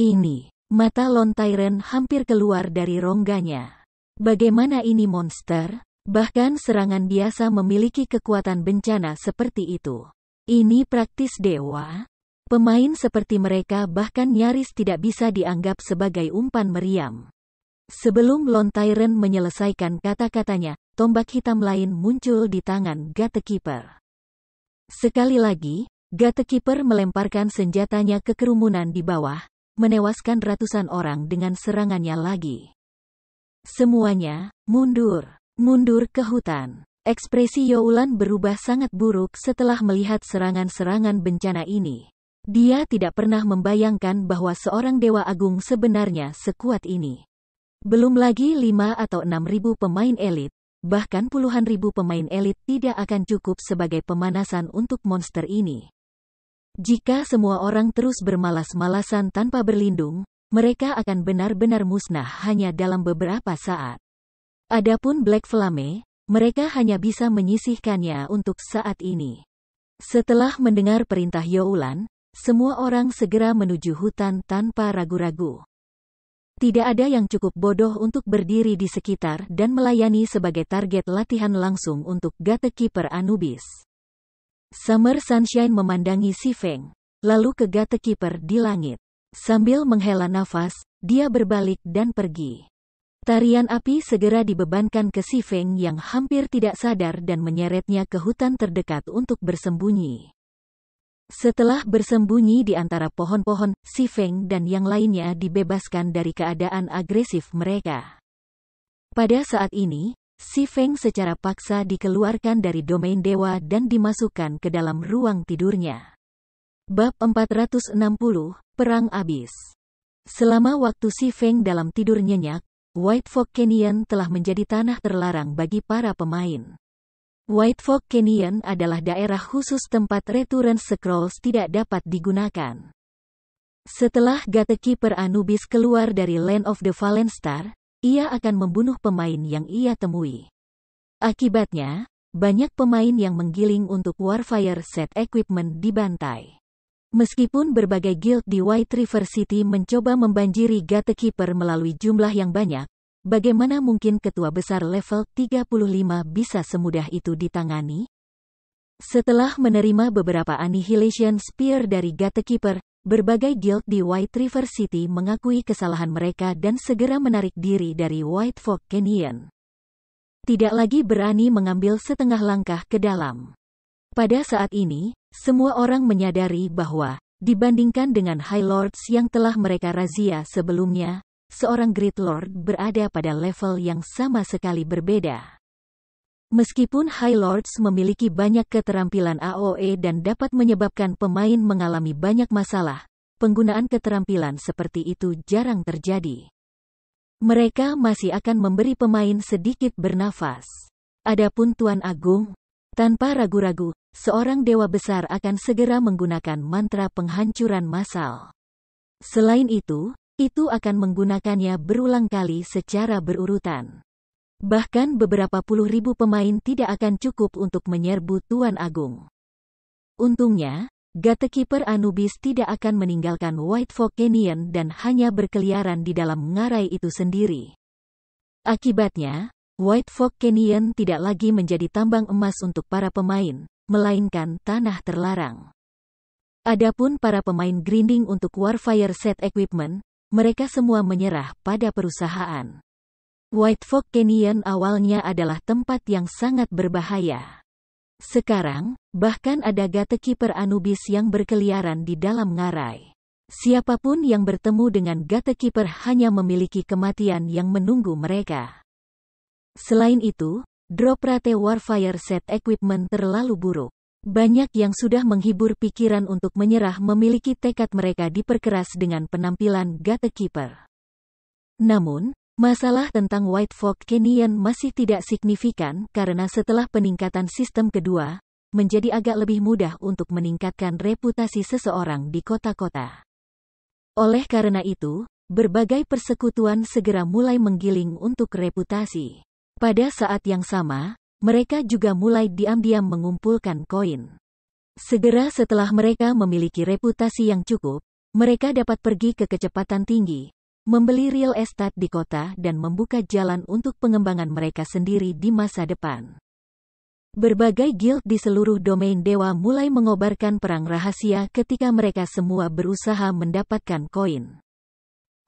[SPEAKER 1] Ini, mata Lone Tyrant hampir keluar dari rongganya. Bagaimana ini monster? Bahkan serangan biasa memiliki kekuatan bencana seperti itu. Ini praktis dewa? Pemain seperti mereka bahkan nyaris tidak bisa dianggap sebagai umpan meriam. Sebelum Lone Tyrant menyelesaikan kata-katanya, tombak hitam lain muncul di tangan Gatekeeper. Sekali lagi, Gatekeeper melemparkan senjatanya ke kerumunan di bawah, menewaskan ratusan orang dengan serangannya lagi. Semuanya, mundur. Mundur ke hutan. Ekspresi Youlan berubah sangat buruk setelah melihat serangan-serangan bencana ini. Dia tidak pernah membayangkan bahwa seorang Dewa Agung sebenarnya sekuat ini. Belum lagi 5 atau 6 ribu pemain elit, bahkan puluhan ribu pemain elit tidak akan cukup sebagai pemanasan untuk monster ini. Jika semua orang terus bermalas-malasan tanpa berlindung, mereka akan benar-benar musnah hanya dalam beberapa saat. Adapun Black Flame, mereka hanya bisa menyisihkannya untuk saat ini. Setelah mendengar perintah Youlan, semua orang segera menuju hutan tanpa ragu-ragu. Tidak ada yang cukup bodoh untuk berdiri di sekitar dan melayani sebagai target latihan langsung untuk Gatekeeper Anubis. Summer Sunshine memandangi Si Feng, lalu ke Gatekeeper di langit. Sambil menghela nafas, dia berbalik dan pergi. Tarian api segera dibebankan ke Si Feng yang hampir tidak sadar dan menyeretnya ke hutan terdekat untuk bersembunyi. Setelah bersembunyi di antara pohon-pohon, Si Feng dan yang lainnya dibebaskan dari keadaan agresif mereka. Pada saat ini, Si Feng secara paksa dikeluarkan dari domain dewa dan dimasukkan ke dalam ruang tidurnya. Bab 460, Perang Abis. Selama waktu Si Feng dalam tidur nyenyak, White Fork Canyon telah menjadi tanah terlarang bagi para pemain. White Fork Canyon adalah daerah khusus tempat Return Scrolls tidak dapat digunakan. Setelah Gatekeeper Anubis keluar dari Land of the Fallen Star, ia akan membunuh pemain yang ia temui. Akibatnya, banyak pemain yang menggiling untuk Warfire Set Equipment dibantai. Meskipun berbagai guild di White River City mencoba membanjiri Gatekeeper melalui jumlah yang banyak, bagaimana mungkin ketua besar level 35 bisa semudah itu ditangani? Setelah menerima beberapa Annihilation Spear dari Gatekeeper, berbagai guild di White River City mengakui kesalahan mereka dan segera menarik diri dari White Fork Canyon. Tidak lagi berani mengambil setengah langkah ke dalam. Pada saat ini, semua orang menyadari bahwa, dibandingkan dengan High Lords yang telah mereka razia sebelumnya, seorang Great Lord berada pada level yang sama sekali berbeda. Meskipun High Lords memiliki banyak keterampilan AOE dan dapat menyebabkan pemain mengalami banyak masalah, penggunaan keterampilan seperti itu jarang terjadi. Mereka masih akan memberi pemain sedikit bernafas. Adapun Tuan Agung, tanpa ragu-ragu, seorang dewa besar akan segera menggunakan mantra penghancuran massal. Selain itu akan menggunakannya berulang kali secara berurutan. Bahkan beberapa puluh ribu pemain tidak akan cukup untuk menyerbu Tuan Agung. Untungnya, Gatekeeper Anubis tidak akan meninggalkan White Fork Canyon dan hanya berkeliaran di dalam ngarai itu sendiri. Akibatnya, White Fork Canyon tidak lagi menjadi tambang emas untuk para pemain, melainkan tanah terlarang. Adapun para pemain grinding untuk Warfire Set Equipment, mereka semua menyerah pada perusahaan. White Fork Canyon awalnya adalah tempat yang sangat berbahaya. Sekarang, bahkan ada Gatekeeper Anubis yang berkeliaran di dalam ngarai. Siapapun yang bertemu dengan Gatekeeper hanya memiliki kematian yang menunggu mereka. Selain itu, drop rate Warfire Set Equipment terlalu buruk. Banyak yang sudah menghibur pikiran untuk menyerah memiliki tekad mereka diperkeras dengan penampilan Gatekeeper. Namun, masalah tentang White Fork Canyon masih tidak signifikan karena setelah peningkatan sistem kedua, menjadi agak lebih mudah untuk meningkatkan reputasi seseorang di kota-kota. Oleh karena itu, berbagai persekutuan segera mulai menggiling untuk reputasi. Pada saat yang sama, mereka juga mulai diam-diam mengumpulkan koin. Segera setelah mereka memiliki reputasi yang cukup, mereka dapat pergi ke kecepatan tinggi, membeli real estate di kota dan membuka jalan untuk pengembangan mereka sendiri di masa depan. Berbagai guild di seluruh domain dewa mulai mengobarkan perang rahasia ketika mereka semua berusaha mendapatkan koin.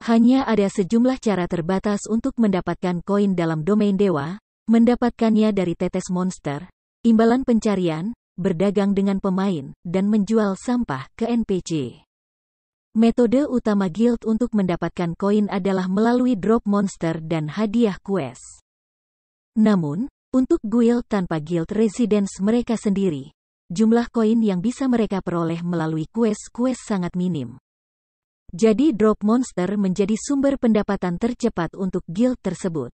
[SPEAKER 1] Hanya ada sejumlah cara terbatas untuk mendapatkan koin dalam domain dewa, mendapatkannya dari tetes monster, imbalan pencarian, berdagang dengan pemain, dan menjual sampah ke NPC. Metode utama guild untuk mendapatkan koin adalah melalui drop monster dan hadiah quest. Namun, untuk guild tanpa guild residence mereka sendiri, jumlah koin yang bisa mereka peroleh melalui quest-quest sangat minim. Jadi drop monster menjadi sumber pendapatan tercepat untuk guild tersebut.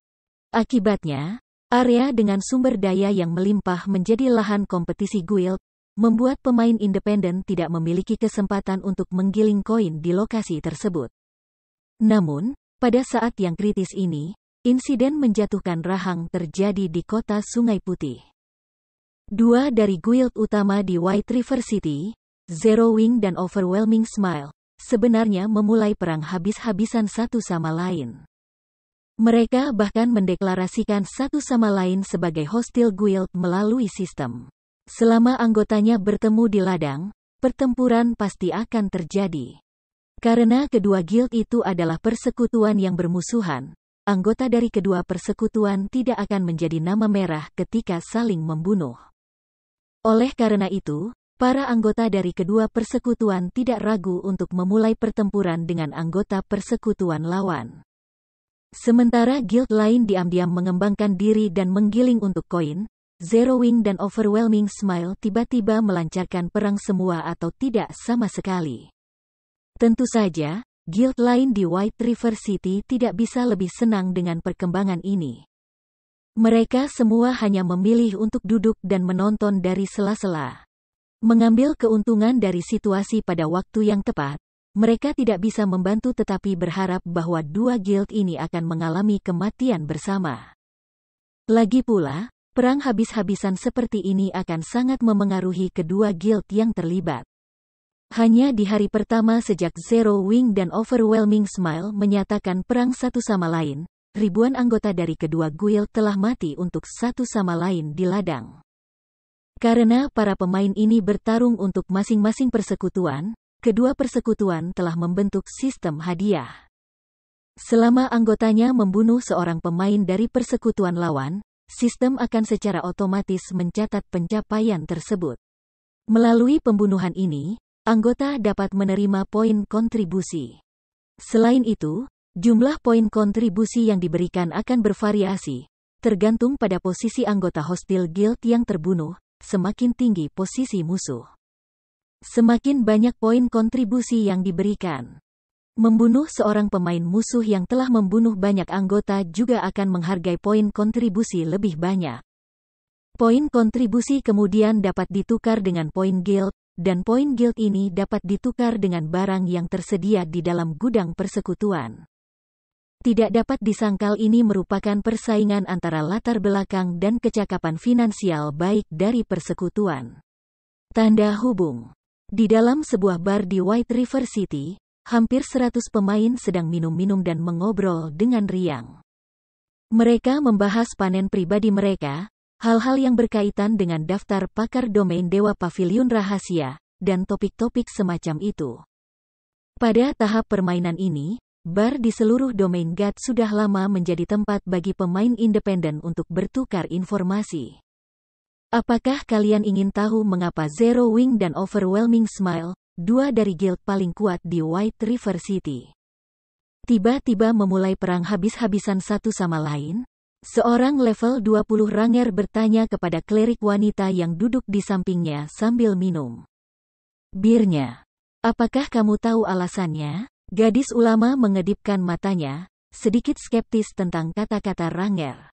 [SPEAKER 1] Akibatnya, area dengan sumber daya yang melimpah menjadi lahan kompetisi guild, membuat pemain independen tidak memiliki kesempatan untuk menggiling koin di lokasi tersebut. Namun, pada saat yang kritis ini, insiden menjatuhkan rahang terjadi di kota Sungai Putih. Dua dari guild utama di White River City, Zero Wing dan Overwhelming Smile, sebenarnya memulai perang habis-habisan satu sama lain. Mereka bahkan mendeklarasikan satu sama lain sebagai hostile guild melalui sistem Selama anggotanya bertemu di ladang, pertempuran pasti akan terjadi. Karena kedua guild itu adalah persekutuan yang bermusuhan, anggota dari kedua persekutuan tidak akan menjadi nama merah ketika saling membunuh. Oleh karena itu, para anggota dari kedua persekutuan tidak ragu untuk memulai pertempuran dengan anggota persekutuan lawan. Sementara guild lain diam-diam mengembangkan diri dan menggiling untuk koin, Zero Wing dan Overwhelming Smile tiba-tiba melancarkan perang semua atau tidak sama sekali. Tentu saja, guild lain di White River City tidak bisa lebih senang dengan perkembangan ini. Mereka semua hanya memilih untuk duduk dan menonton dari sela-sela. Mengambil keuntungan dari situasi pada waktu yang tepat, mereka tidak bisa membantu tetapi berharap bahwa dua guild ini akan mengalami kematian bersama. Lagi pula, perang habis-habisan seperti ini akan sangat memengaruhi kedua guild yang terlibat. Hanya di hari pertama sejak Zero Wing dan Overwhelming Smile menyatakan perang satu sama lain, ribuan anggota dari kedua guild telah mati untuk satu sama lain di ladang. Karena para pemain ini bertarung untuk masing-masing persekutuan, kedua persekutuan telah membentuk sistem hadiah. Selama anggotanya membunuh seorang pemain dari persekutuan lawan, sistem akan secara otomatis mencatat pencapaian tersebut. Melalui pembunuhan ini, anggota dapat menerima poin kontribusi. Selain itu, jumlah poin kontribusi yang diberikan akan bervariasi, tergantung pada posisi anggota hostil guild yang terbunuh, semakin tinggi posisi musuh. Semakin banyak poin kontribusi yang diberikan. Membunuh seorang pemain musuh yang telah membunuh banyak anggota juga akan menghargai poin kontribusi lebih banyak. Poin kontribusi kemudian dapat ditukar dengan poin guild, dan poin guild ini dapat ditukar dengan barang yang tersedia di dalam gudang persekutuan. Tidak dapat disangkal ini merupakan persaingan antara latar belakang dan kecakapan finansial baik dari persekutuan. Tanda hubung. Di dalam sebuah bar di White River City, hampir 100 pemain sedang minum-minum dan mengobrol dengan riang. Mereka membahas panen pribadi mereka, hal-hal yang berkaitan dengan daftar pakar domain Dewa Pavilion Rahasia, dan topik-topik semacam itu. Pada tahap permainan ini, bar di seluruh domain God sudah lama menjadi tempat bagi pemain independen untuk bertukar informasi. Apakah kalian ingin tahu mengapa Zero Wing dan Overwhelming Smile, dua dari guild paling kuat di White River City, tiba-tiba memulai perang habis-habisan satu sama lain? Seorang level 20 ranger bertanya kepada klerik wanita yang duduk di sampingnya sambil minum birnya. Apakah kamu tahu alasannya? Gadis ulama mengedipkan matanya, sedikit skeptis tentang kata-kata ranger.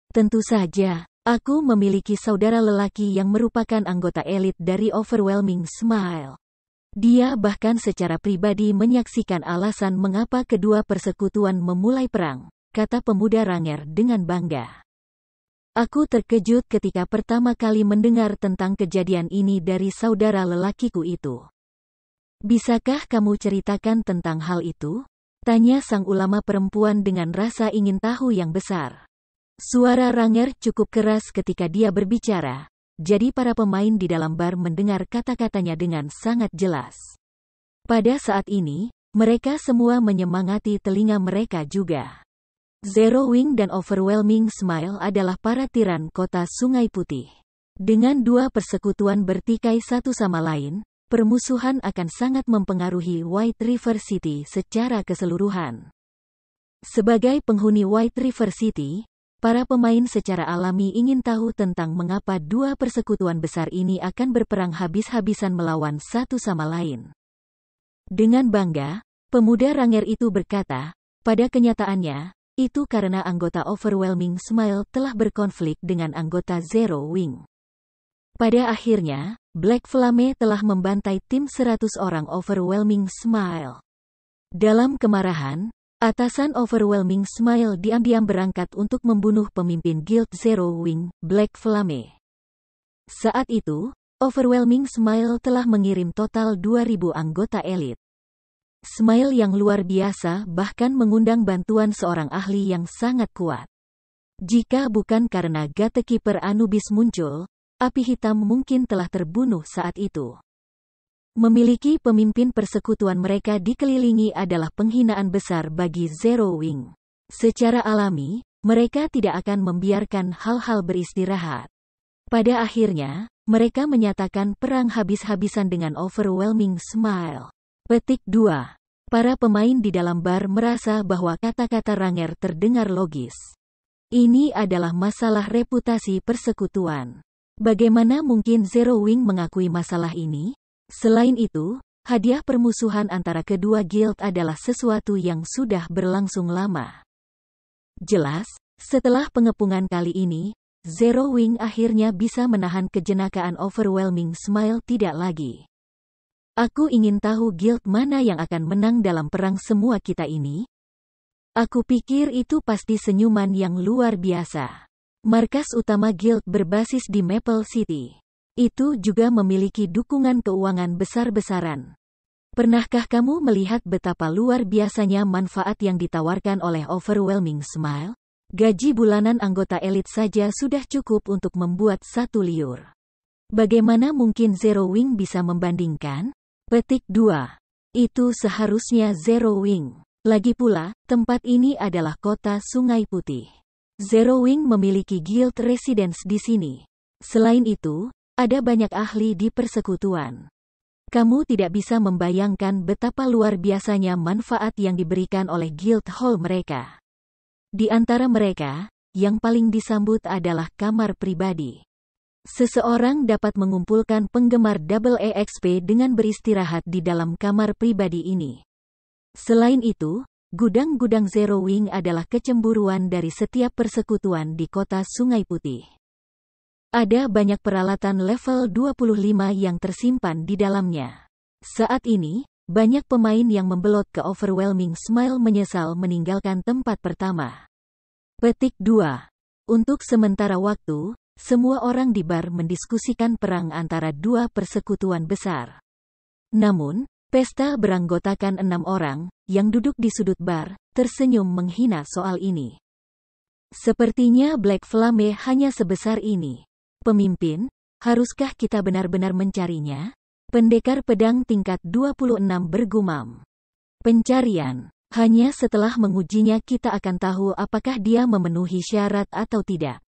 [SPEAKER 1] Tentu saja, aku memiliki saudara lelaki yang merupakan anggota elit dari Overwhelming Smile. Dia bahkan secara pribadi menyaksikan alasan mengapa kedua persekutuan memulai perang, kata pemuda ranger dengan bangga. Aku terkejut ketika pertama kali mendengar tentang kejadian ini dari saudara lelakiku itu. Bisakah kamu ceritakan tentang hal itu? Tanya sang ulama perempuan dengan rasa ingin tahu yang besar. Suara ranger cukup keras ketika dia berbicara, jadi para pemain di dalam bar mendengar kata-katanya dengan sangat jelas. Pada saat ini, mereka semua menyemangati telinga mereka juga. Zero Wing dan Overwhelming Smile adalah para tiran kota Sungai Putih. Dengan dua persekutuan bertikai satu sama lain, permusuhan akan sangat mempengaruhi White River City secara keseluruhan. Sebagai penghuni White River City, para pemain secara alami ingin tahu tentang mengapa dua persekutuan besar ini akan berperang habis-habisan melawan satu sama lain. Dengan bangga, pemuda ranger itu berkata, pada kenyataannya, itu karena anggota Overwhelming Smile telah berkonflik dengan anggota Zero Wing. Pada akhirnya, Black Flame telah membantai tim 100 orang Overwhelming Smile. Dalam kemarahan, atasan Overwhelming Smile diam-diam berangkat untuk membunuh pemimpin Guild Zero Wing, Black Flame. Saat itu, Overwhelming Smile telah mengirim total 2.000 anggota elit. Smile yang luar biasa bahkan mengundang bantuan seorang ahli yang sangat kuat. Jika bukan karena Gatekeeper Anubis muncul, api hitam mungkin telah terbunuh saat itu. Memiliki pemimpin persekutuan mereka dikelilingi adalah penghinaan besar bagi Zero Wing. Secara alami, mereka tidak akan membiarkan hal-hal beristirahat. Pada akhirnya, mereka menyatakan perang habis-habisan dengan overwhelming smile. Petik 2. Para pemain di dalam bar merasa bahwa kata-kata Ranger terdengar logis. Ini adalah masalah reputasi persekutuan. Bagaimana mungkin Zero Wing mengakui masalah ini? Selain itu, hadiah permusuhan antara kedua guild adalah sesuatu yang sudah berlangsung lama. Jelas, setelah pengepungan kali ini, Zero Wing akhirnya bisa menahan kejenakaan overwhelming smile tidak lagi. Aku ingin tahu guild mana yang akan menang dalam perang semua kita ini. Aku pikir itu pasti senyuman yang luar biasa. Markas utama guild berbasis di Maple City. Itu juga memiliki dukungan keuangan besar-besaran. Pernahkah kamu melihat betapa luar biasanya manfaat yang ditawarkan oleh Overwhelming Smile? Gaji bulanan anggota elit saja sudah cukup untuk membuat satu liur. Bagaimana mungkin Zero Wing bisa membandingkan? Petik 2. Itu seharusnya Zero Wing. Lagi pula, tempat ini adalah kota Sungai Putih. Zero Wing memiliki guild residence di sini. Selain itu, ada banyak ahli di persekutuan. Kamu tidak bisa membayangkan betapa luar biasanya manfaat yang diberikan oleh guild hall mereka. Di antara mereka, yang paling disambut adalah kamar pribadi. Seseorang dapat mengumpulkan penggemar Double EXP dengan beristirahat di dalam kamar pribadi ini. Selain itu, gudang-gudang Zero Wing adalah kecemburuan dari setiap persekutuan di kota Sungai Putih. Ada banyak peralatan level 25 yang tersimpan di dalamnya. Saat ini, banyak pemain yang membelot ke Overwhelming Smile menyesal meninggalkan tempat pertama. Petik 2. Untuk sementara waktu, semua orang di bar mendiskusikan perang antara dua persekutuan besar. Namun, pesta beranggotakan 6 orang, yang duduk di sudut bar, tersenyum menghina soal ini. Sepertinya Black Flame hanya sebesar ini. Pemimpin, haruskah kita benar-benar mencarinya? Pendekar pedang tingkat 26 bergumam. Pencarian. Hanya setelah mengujinya kita akan tahu apakah dia memenuhi syarat atau tidak.